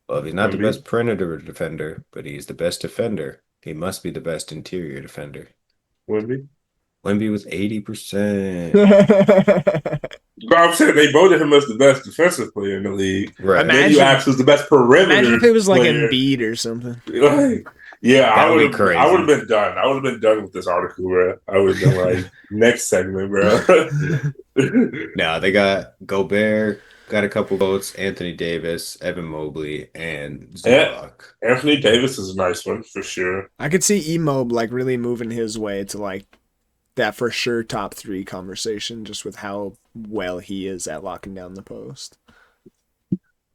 Well, if he's not the Wemby. best perimeter defender, but he's the best defender, he must be the best interior defender. Wemby. Wemby with 80%. But I'm saying they voted him as the best defensive player in the league. Right. Imagine- Then you asked who's the best perimeter. Imagine if it was like player. Embiid or something. Like, Yeah, That would be I would have crazy. been done. I would have been done with this article, bro. I would have been like, next segment, bro. Now they got Gobert, got a couple votes, Anthony Davis, Evan Mobley, and And Zubac. Anthony Davis is a nice one for sure. I could see Emob like really moving his way to like that for sure top 3 conversation just with how well he is at locking down the post.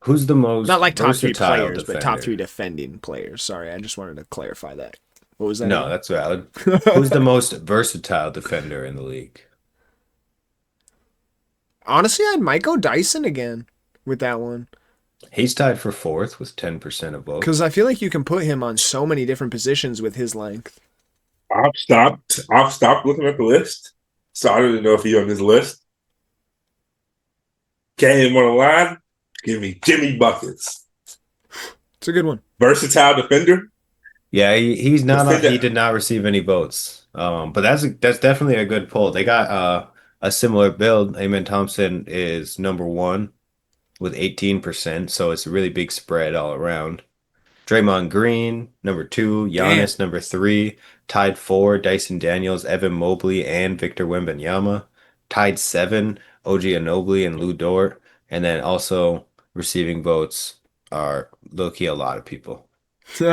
Who's the most Not like top 3 versatile players, but top 3 defender? defending players. Sorry, I just wanted to clarify that. What was that? No, that's valid. Who's the most versatile defender in the league? Honestly, I might go Dyson again with that one. He's tied for fourth with 10% of votes. Because I feel like you can put him on so many different positions with his length. I've stopped looking at the list, so I don't even know if he's on this list. Came on the line, give me Jimmy buckets. It's a good one. Versatile defender. Yeah, he's not. Defender. He did not receive any votes. But that's definitely a good poll. They got a similar build. Amen Thompson is number one with 18%, so it's a really big spread all around. Draymond Green, number two, Giannis, number three, tied four, Dyson Daniels, Evan Mobley, and Victor Wembanyama. Tied seven, OG Anunoby and Lou Dort. And then also receiving votes are low-key a lot of people. You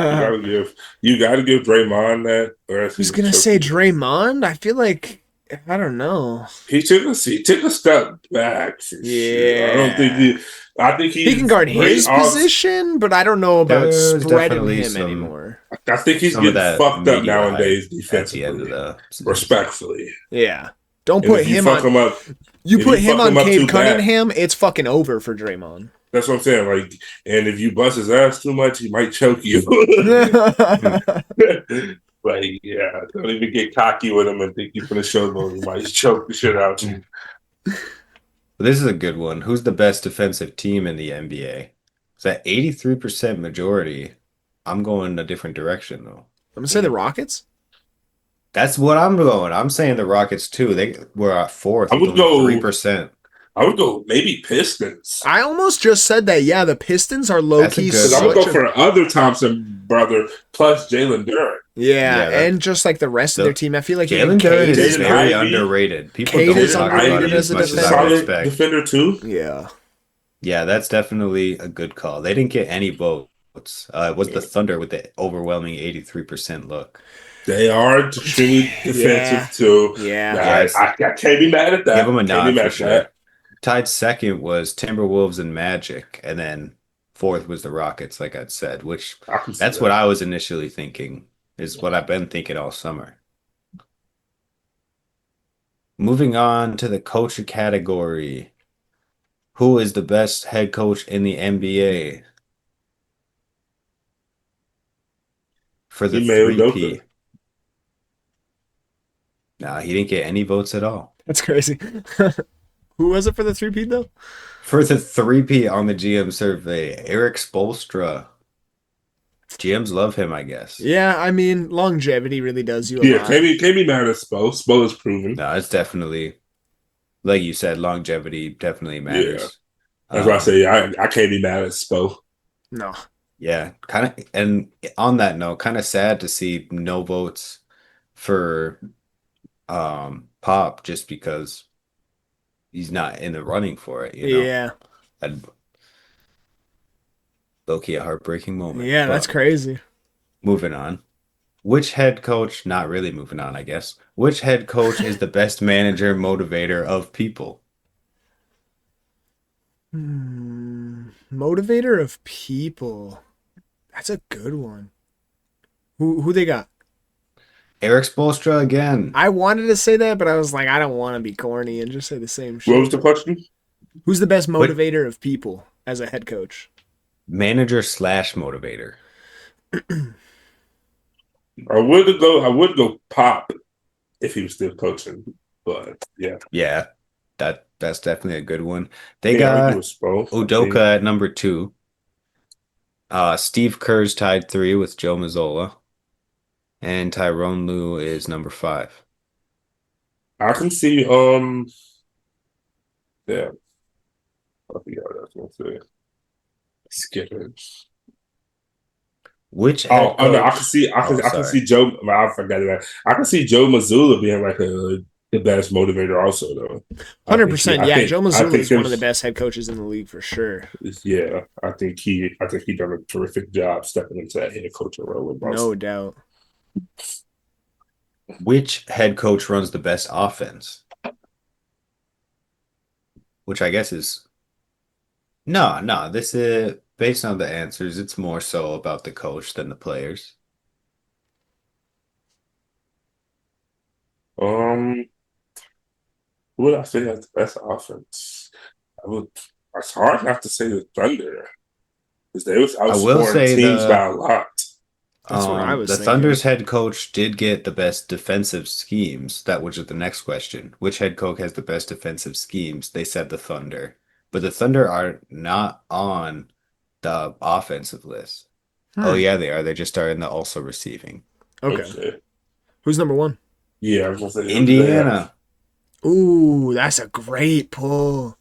gotta give Draymond that. Or else Who's he's gonna choking. say Draymond? I feel like I don't know. He took a step back. For sure. I don't think Yeah. I think He can guard his position, but I don't know about There's spreading definitely him some- anymore. I think he's Some of getting that fucked up media nowadays hype at the defensively. end of the season. Respectfully. Yeah. Don't And put if you him fuck on. him up, You if put you him fuck on him up Cade too bad- Cunningham, it's fucking over for Draymond. that's what I'm saying. Like, and if you bust his ass too much, he might choke you. Like, yeah, don't even get cocky with him and think you're gonna show them. He might choke the shit out you. This is a good one. Who's the best defensive team in the NBA? Is that 83% majority? I'm going a different direction though. I'm gonna say the Rockets. That's what I'm going. I'm saying the Rockets too. They were at fourth. I would with go- 3%. I would go maybe Pistons. I almost just said that. Yeah, the Pistons are low That's a key. good- Because I would go such a- for other Thompson brother plus Jalen Duran. Yeah, Yeah, that- and just like the rest of their team, I feel like even Jalen Duran Cade is is Jaden very Ivey. underrated. People Cade don't is talk about underrated it as as a much as I defender. Solid respect. defender too. Yeah. Yeah, that's definitely a good call. They didn't get any votes. It was the Thunder with the overwhelming 83% look. They are extremely defensive Yeah. too. Yeah. Yes. I can't be mad at that. Give them a Can't nod be mad for at sure. that. Tied second was Timberwolves and Magic, and then fourth was the Rockets, like I'd said, which I can see that's that. what I was initially thinking, is what I've been thinking all summer. Moving on to the coach category. Who is the best head coach in the NBA? For the Ime Udoka. 3P. Nah, he didn't get any votes at all. That's crazy. Who was it for the 3P though? For the 3P on the GM survey, Eric Spoelstra. GMs love him, I guess. Yeah, I mean longevity really does you a Yeah, lot. can't be mad at Spo. Spo is proven. No, it's definitely, like you said, longevity definitely matters. That's why I say I can't be mad at Spo. No. Yeah, kind of. And on that note, kind of sad to see no votes for Pop just because he's not in the running for it. You know, Yeah. low-key a heartbreaking moment. Yeah, that's But crazy. moving on. Which head coach? Not really moving on, I guess. Which head coach is the best manager motivator of people? Motivator of people. That's a good one. Who they got? Eric Spoelstra again. I wanted to say that, but I was like, I don't want to be corny and just say the same What was shit. the question? Who's the best motivator of people as a head coach? Manager slash motivator. I would go Pop if he was still coaching, but yeah, Yeah, that's definitely a good one. They Can't got argue with Spo. Udoka at number 2. Steve Kerr's tied 3 with Joe Mazzola. And Tyrone Lue is number 5. I can see. Yeah, I forgot what I was gonna say. Skippers. Which Oh, head oh no, coach? I Oh, can sorry. see Joe. I forgot that. I can see Joe Mazzulla being like the best motivator, also though. 100%. Yeah, Joe I Mazzulla think is one of the his best head coaches in the league for sure. yeah, I think he done a terrific job stepping into that head coaching role with Boston. No doubt. Which head coach runs the best offense? Which I guess is no. This is based on the answers. It's more so about the coach than the players. Um, who would I say has the best offense? I would. It's hard not to say the Thunder because they was I will outscoring say teams by a lot. That's what I was the thinking. Thunder's head coach did get the best defensive schemes. That was the next question. Which head coach has the best defensive schemes? They said the Thunder, but the Thunder are not on the offensive list. Oh Hmm. yeah, they are. They just are in the also receiving. Okay. Okay. Who's number one? Yeah, I was gonna say who do they have? Indiana. Ooh, that's a great pull.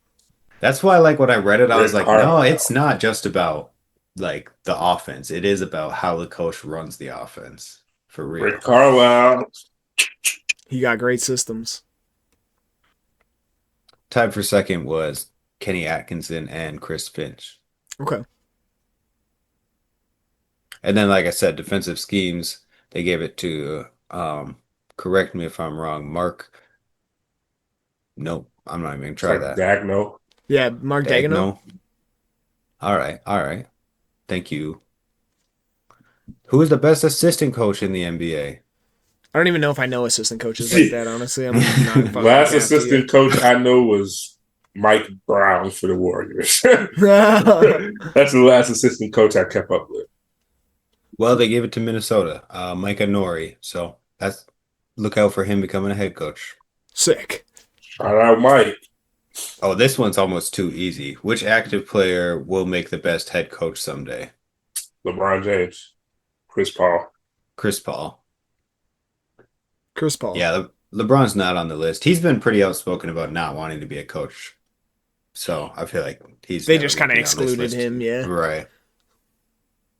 That's why, like, when I read it, I was Rick like, no, Carlisle. it's not just about like the offense. It is about how the coach runs the offense for Rick real. Carlisle. He got great systems. Tied for second was Kenny Atkinson and Chris Finch. Okay. And then, like I said, defensive schemes, they gave it to, correct me if I'm wrong, Mark. Nope, I'm not even gonna It's try like that. Dagno. Yeah, Mark Daigneault. Dagno. All right. Thank you. Who is the best assistant coach in the NBA? I don't even know if I know assistant coaches like that, honestly. I'm not fucking Last cap to assistant coach I know was Mike Brown for the Warriors. you. That's the last assistant coach I kept up with. Well, they gave it to Minnesota, Micah Nori. So that's look out for him becoming a head coach. Sick. Shout out Mike. Oh, this one's almost too easy. Which active player will make the best head coach someday? LeBron James. Chris Paul. Chris Paul. Chris Paul. Yeah, LeBron's not on the list. He's been pretty outspoken about not wanting to be a coach. So I feel like They never just gonna kind of be on this excluded list. him, yeah. Right.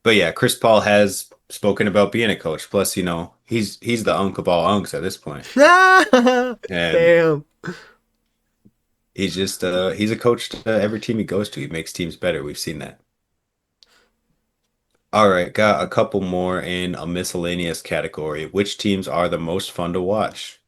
But yeah, Chris Paul has spoken about being a coach. Plus, he's the unk of all unks at this point. And Damn. he's just he's a coach to every team he goes to. He makes teams better. We've seen that. All right, got a couple more in a miscellaneous category. Which teams are the most fun to watch?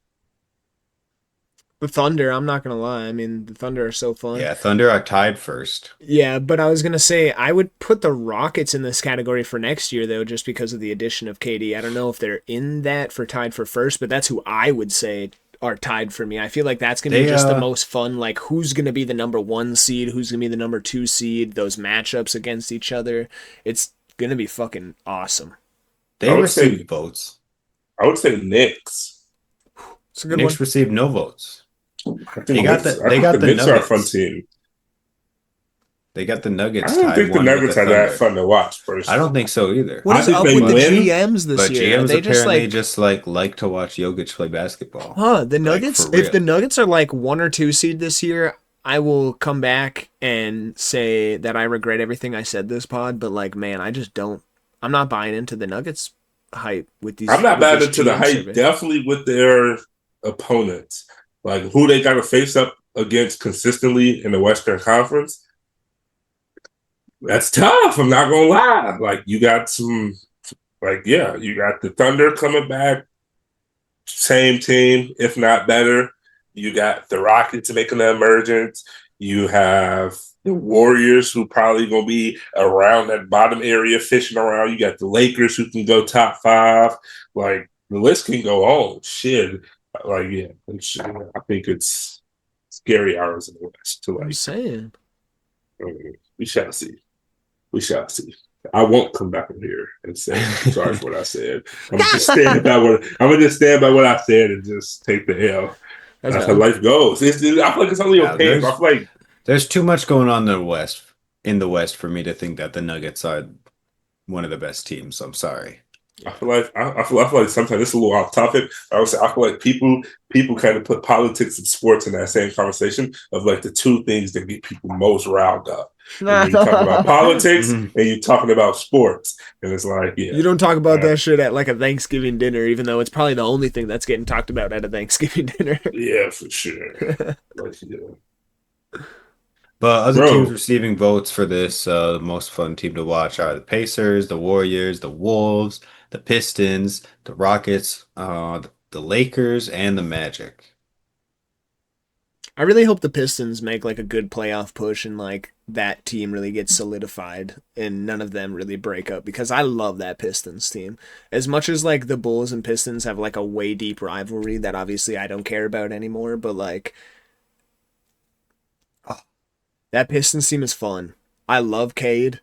The Thunder, I'm not gonna lie. I mean, the Thunder are so fun. Yeah, Thunder are tied first. Yeah, but I was gonna say I would put the Rockets in this category for next year though, just because of the addition of KD. I don't know if they're in that for tied for first, but that's who I would say are tied for me. I feel like that's gonna be just the most fun. Like, who's gonna be the number 1 seed? Who's gonna be the number 2 seed? Those matchups against each other. It's gonna be fucking awesome. They received votes. I would say Knicks. It's a good Knicks one. received no votes. I think They got the Knicks are a fun Nuggets. team. They got the Nuggets I don't tied think the one with Nuggets the are that Thunder. fun to watch. Personally, I don't think so either. What I is think up they with the win, GMs this But year? Are GMs they just apparently like, like to watch Jokic play basketball. huh? The Like, Nuggets. for If the real. Nuggets are like 1 or 2 seed this year, I will come back and say that I regret everything I said this pod. But like, man, I just don't. I'm not buying into the Nuggets hype with these. I'm not with bad this into the GM hype. survey. Definitely with their opponents, like who they got to face up against consistently in the Western Conference. That's tough. I'm not gonna lie. Like you got some, you got the Thunder coming back, same team, if not better. You got the Rockets making an emergence. You have the Warriors who probably gonna be around that bottom area fishing around. You got the Lakers who can go top 5. Like the list can go on. Shit. Like yeah, I think it's scary hours in the West to I'm like. saying. We shall see. We shall see. I won't come back in here and say sorry for what I said. I'm gonna just stand by what I said and just take the L. That's how life goes. I feel like it's only okay. I feel like there's too much going on in the West for me to think that the Nuggets are one of the best teams. I'm sorry. I feel like sometimes it's a little off topic. I feel like people kind of put politics and sports in that same conversation of like the two things that get people most riled up. And then you talking about politics, Mhm. and you talking about sports, and it's like, yeah, You don't talk about Right. that shit at like a Thanksgiving dinner, even though it's probably the only thing that's getting talked about at a Thanksgiving dinner. yeah, for sure. Like, yeah. But other teams Bro, receiving votes for this most fun team to watch are the Pacers, the Warriors, the Wolves, the Pistons, the Rockets, the Lakers, and the Magic. I really hope the Pistons make like a good playoff push and like that team really gets solidified and none of them really break up because I love that Pistons team. As much as like the Bulls and Pistons have like a way deep rivalry that obviously I don't care about anymore, but like that Pistons team is fun. I love Cade.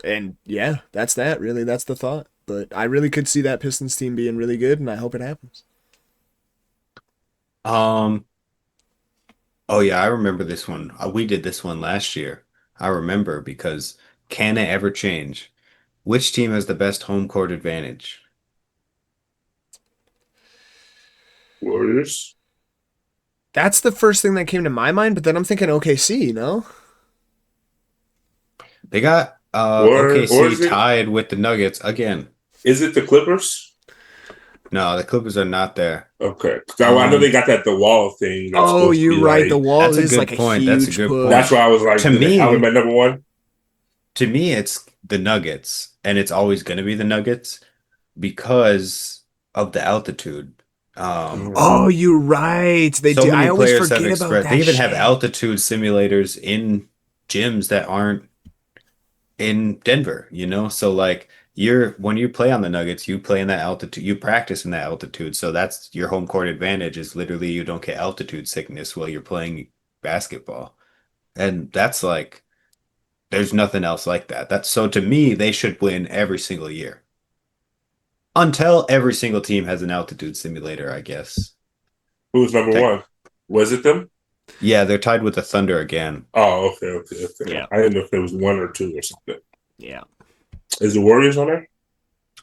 And yeah, that's that really. That's the thought. But I really could see that Pistons team being really good and I hope it happens. Um, oh yeah, I remember this one. We did this one last year. I remember because can it ever change? Which team has the best home court advantage? Warriors. That's the first thing that came to my mind, but then I'm thinking OKC, no? They got Or OKC is it tied with the Nuggets again. the Clippers? No, the Clippers are not there. Okay. 'Cause I know they got the wall thing that's Oh, supposed to you're be right. like. The wall That's a is good like a point. That's a huge good push. point. That's why I was like, To do they me- have them at number one? To me, it's the Nuggets, and it's always going to be the Nuggets because of the altitude. Oh, you're right. They So do. many I always players have forget about expressed. that They even have shit. altitude simulators in gyms that aren't in Denver, you know? So like when you play on the Nuggets, you play in that altitude, you practice in that altitude. So that's your home court advantage is literally you don't get altitude sickness while you're playing basketball. And that's like there's nothing else like that. That's so to me, they should win every single year. Until every single team has an altitude simulator, I guess. Who's number Tech- one? Was it them? Yeah, they're tied with the Thunder again. Oh, okay. Yeah. I didn't know if there was one or two or something. Yeah. Is the Warriors on there?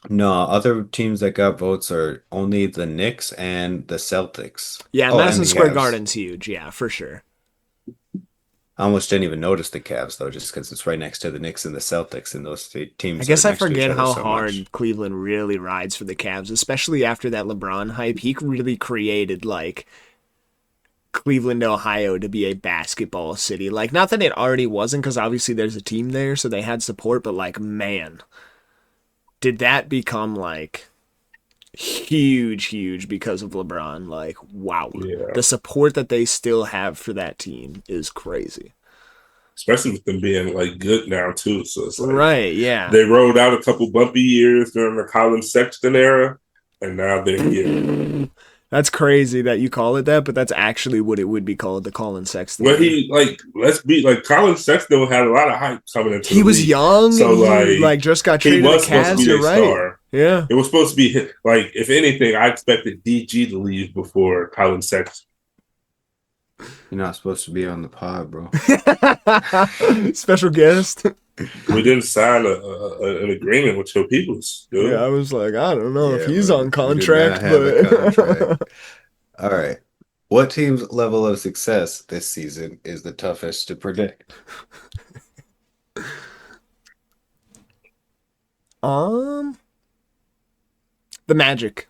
No, other teams that got votes are only the Knicks and the Celtics. Yeah, Oh, and Madison the Square Cavs. Garden's huge. Yeah, for sure. I almost didn't even notice the Cavs though, just because it's right next to the Knicks and the Celtics, and those three teams I guess are I next to each forget other how so hard much. Cleveland really rides for the Cavs, especially after that LeBron hype. He really created like Cleveland, Ohio to be a basketball city. Like, not that it already wasn't, because obviously there's a team there, so they had support, but like, man, did that become like huge because of LeBron? Like, wow. Yeah. The support that they still have for that team is crazy. Especially with them being like good now too. So it's like Right, yeah. they rode out a couple bumpy years during the Colin Sexton era, and now they're here. That's crazy that you call it that, but that's actually what it would be called, the Colin Sexton. Well, let's be like Colin Sexton had a lot of hype coming into. He the was league. young, So, and he like, just got He traded to the was supposed to Cavs. be You're their right. star. Yeah. It was supposed to be like, if anything, I expected DG to leave before Colin Sexton. You're not supposed to be on the pod, bro. Special guest. We didn't sign an agreement with your peoples, dude. Yeah, I was like, I don't know if Yeah, he's we- on we did contract, not have a but contract. All right. What team's level of success this season is the toughest to predict? the Magic.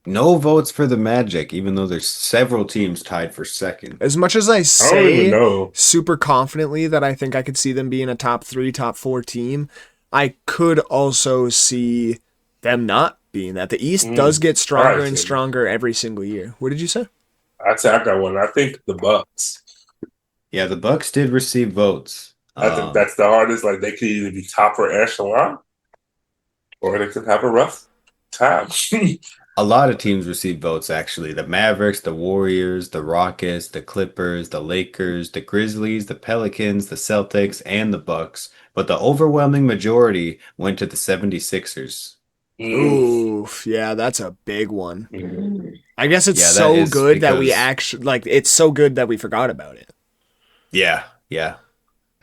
No votes for the Magic, even though there's several teams tied for second. As much as I I don't even say know. super confidently that I think I could see them being a top 3, top 4 team, I could also see them not being that. The East does get stronger Alright, and so- stronger every single year. What did you say? I'd say I got one. I think the Bucks. Yeah, the Bucks did receive votes. I think that's the hardest. Like they could either be top or echelon, or they could have a rough time. A lot of teams received votes, actually. The Mavericks, the Warriors, the Rockets, the Clippers, the Lakers, the Grizzlies, the Pelicans, the Celtics, and the Bucks. But the overwhelming majority went to the 76ers. Oof, yeah, that's a big one. Mm. I guess it's Yeah, that so is good that we because- actually like it's so good that we forgot about it. Yeah.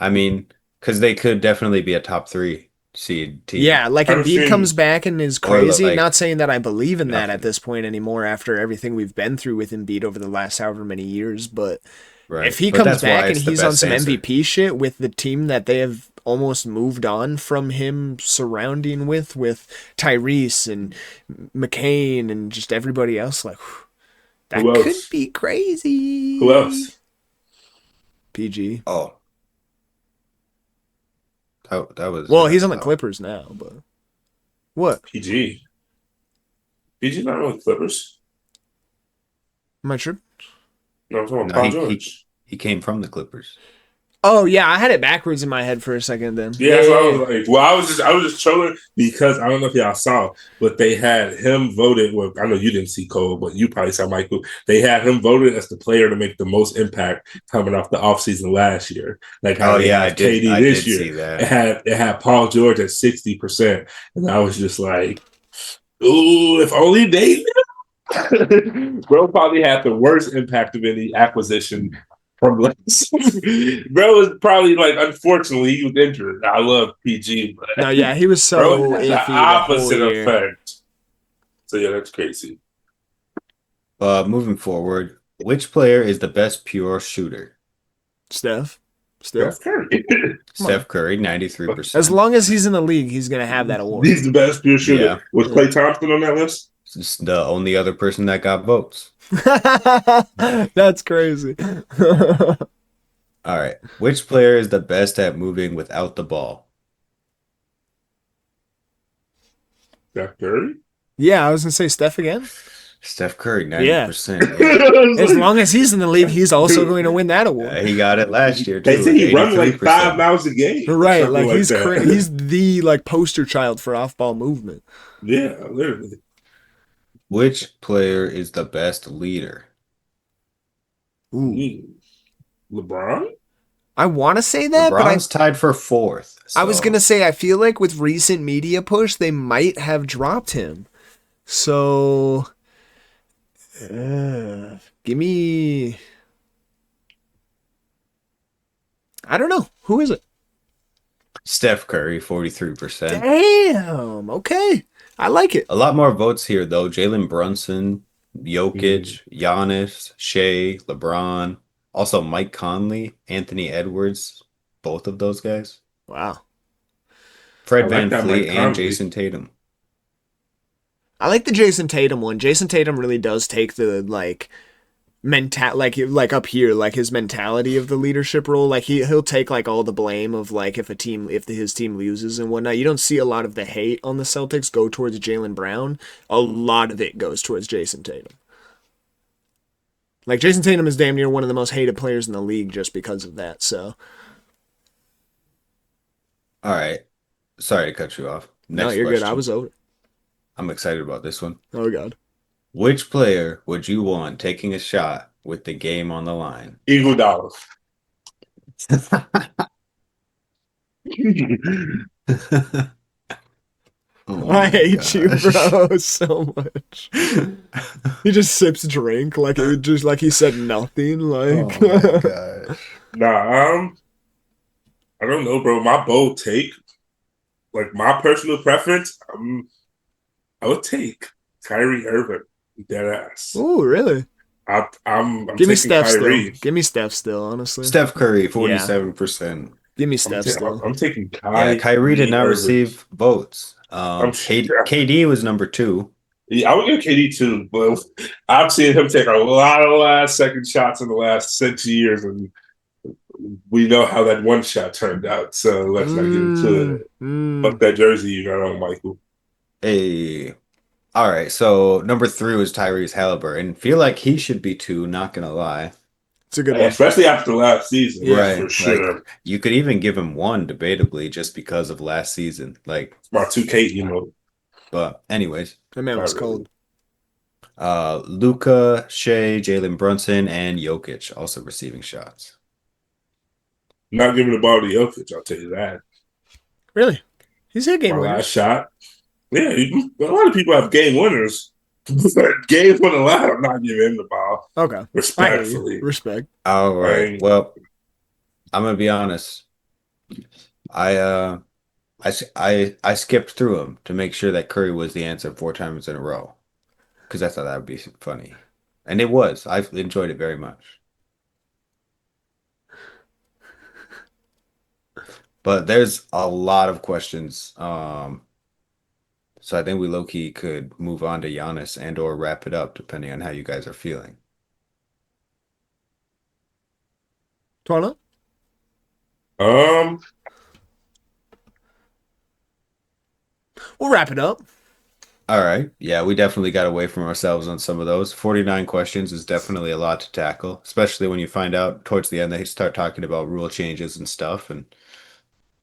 I mean, because they could definitely be a top 3 seed team. Yeah, like I've Embiid seen- comes back and is Or, crazy. like, Not saying that I believe in that nothing. at this point anymore after everything we've been through with Embiid over the last however many years, but Right. If he But comes that's why back and it's the he's on best some answer. MVP shit with the team that they have almost moved on from him surrounding with Tyrese and McCain and just everybody else, like that Who could else? be crazy. Who else? PG. Oh, that was Well, he's on the oh. Clippers now, but what? PG. PG not on the Clippers. Am I sure? No, I'm talking about No, Paul he George. he came from the Clippers. Oh yeah, I had it backwards in my head for a second. Then Yeah, so I was like, well, I was just trolling because I don't know if y'all saw, but they had him voted. Well, I know you didn't see Cole, but you probably saw Michael. They had him voted as the player to make the most impact coming off the offseason last year. Like how Oh they yeah, have KD I this did year. see that. It had Paul George at 60%. And I was just like, ooh, if only they Bro probably had the worst impact of any acquisition from last. Bro was probably like, unfortunately, he was injured. I love PG, but no, yeah, he was bro so had the iffy the whole opposite year. effect. So yeah, that's crazy. Moving forward, which player is the best pure shooter? Steph, still. Steph Curry. Come on. Steph Curry, As 93%. long as he's in the league, he's gonna have that award. He's the best pure shooter. Yeah. Was Klay Thompson on that list? It's the only other person that got votes. That's crazy. All right. Which player is the best at moving without the ball? Steph Curry? Yeah, I was gonna say Steph again. Steph Curry, Yeah. 90%. Yeah. As long as he's in the league, he's also going to win that award. He got it last year too. They say he with runs like 83%. 5 miles a game. Right, Something like he's that. he's the like poster child for off-ball movement. Yeah, literally. Which player is the best leader? Ooh. LeBron? I want to say that, but LeBron's tied for fourth. I was so- gonna say I feel like with recent media push, they might have dropped him. So, give me. I don't know. Who is it? Steph Curry, 43%. Damn. Okay. I like it. A lot more votes here, though. Jalen Brunson, Jokic, Giannis, Shea, LeBron. Also, Mike Conley, Anthony Edwards. Both of those guys. Wow. Fred I like Van that Fleet Mike and Conley. Jason Tatum. I like the Jason Tatum one. Jason Tatum really does take the like like up here, like his mentality of the leadership role. Like he'll take like all the blame of like if his team loses and whatnot. You don't see a lot of the hate on the Celtics go towards Jaylen Brown. A lot of it goes towards Jason Tatum. Like Jason Tatum is damn near one of the most hated players in the league just because of that. So All right. Sorry to cut you off. no, Next you're good. I question. was over. I'm excited about this one. Oh god. Which player would you want taking a shot with the game on the line? Iguodala. Oh I my hate you, gosh. bro, so much. He just sips drink like it just like he said nothing. Like Oh my gosh. Nah, I don't know, bro. My bold take, like my personal preference, I would take Kyrie Irving, dead ass. Ooh, really? I'm Give me taking Steph Kyrie. still. Give me Steph still, honestly. Steph Curry, 47%. Give me I'm, Steph ta- still. I'm taking Yeah, Kyrie did not Irving. receive votes. I'm KD was number 2. Yeah, I would give KD too, but I've seen him take a lot of last second shots in the last 6 years, and we know how that one shot turned out. So let's not get into it. Fuck that jersey you got on, Michael. Hey. All right, so number 3 was Tyrese Halliburton. Feel like he should be 2, not gonna lie. It's a good one. Especially after last season, Yeah. for Right, sure. like you could even give him 1 debatably just because of last season. Like, My 2K, you know. but anyways, That man was cold. Luka, Shea, Jalen Brunson, and Jokic also receiving shots. Not giving the ball to Jokic, I'll tell you that. Really? He's hit game My winners. last shot. Yeah, a lot of people have game winners. Games winning a lot, I'm not giving him the ball. Okay. I hear Respectfully. you. Respect. All right. Right. Well, I'm gonna be honest. I skipped through him to make sure that Curry was the answer 4 times in a row because I thought that would be funny, and it was. I enjoyed it very much. But there's a lot of questions. So I think we low key could move on to Giannis and or wrap it up depending on how you guys are feeling. Twana? Um, We'll wrap it up. All right. Yeah, we definitely got away from ourselves on some of those. 49 questions is definitely a lot to tackle, especially when you find out towards the end they start talking about rule changes and stuff. And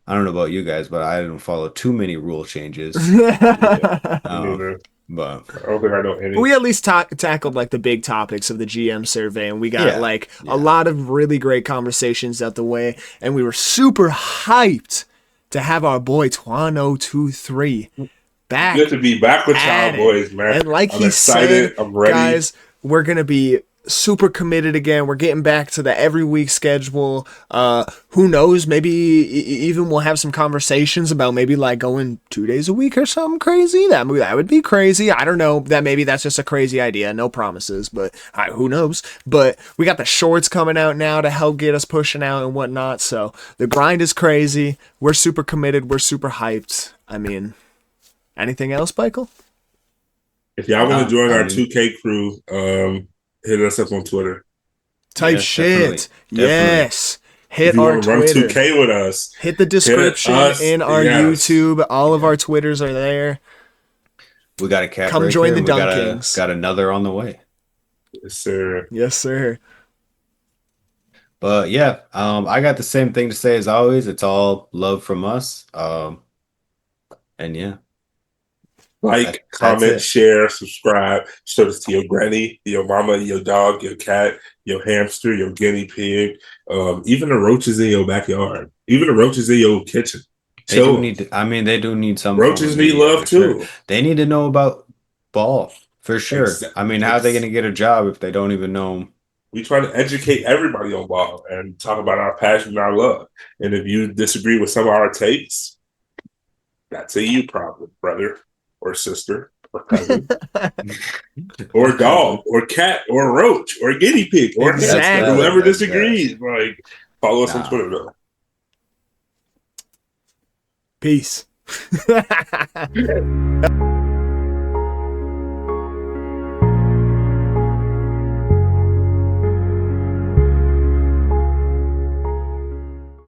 I don't know about you guys, but I didn't follow too many rule changes. yeah, me Um, neither. but I don't think I know any. We at least tackled like the big topics of the GM survey, and we got Yeah, like yeah. a lot of really great conversations out the way, and we were super hyped to have our boy Twano23 back Good to be back with at y'all it. boys, man. And like I'm he excited. said, I'm ready. guys, we're gonna be super committed again. We're getting back to the every week schedule. Who knows? Maybe even we'll have some conversations about maybe like going 2 days a week or something crazy. That would be crazy. I don't know. That's just a crazy idea. No promises, but who knows? But we got the shorts coming out now to help get us pushing out and whatnot. So the grind is crazy. We're super committed. We're super hyped. I mean, anything else, Michael? If y'all want No, to join I our mean- 2K crew, hit us up on Twitter. Type Yes, shit. definitely. Yes. If Hit you our want to run Twitter. 2K with us, Hit the description us, in our yes. YouTube. All of our Twitters are there. We got a cat Come breaker join the and we Dunkings. got another on the way. yes, sir. Yes, sir. But yeah, I got the same thing to say as always. It's all love from us. And yeah, Like, that's comment, it. share, subscribe. Show this to your granny, your mama, your dog, your cat, your hamster, your guinea pig, even the roaches in your backyard, even the roaches in your kitchen. They do Show 'em. need to, I mean, they do need some form Roaches of need media love for sure. too. They need to know about ball for sure. I mean, how are they going to get a job if they don't even know? We try to educate everybody on ball and talk about our passion and our love. And if you disagree with some of our takes, that's a you problem, brother or sister or cousin or dog or cat or roach or guinea pig or Exactly. hamster. Whoever That's disagrees, like follow us on Nah. Twitter though. Peace.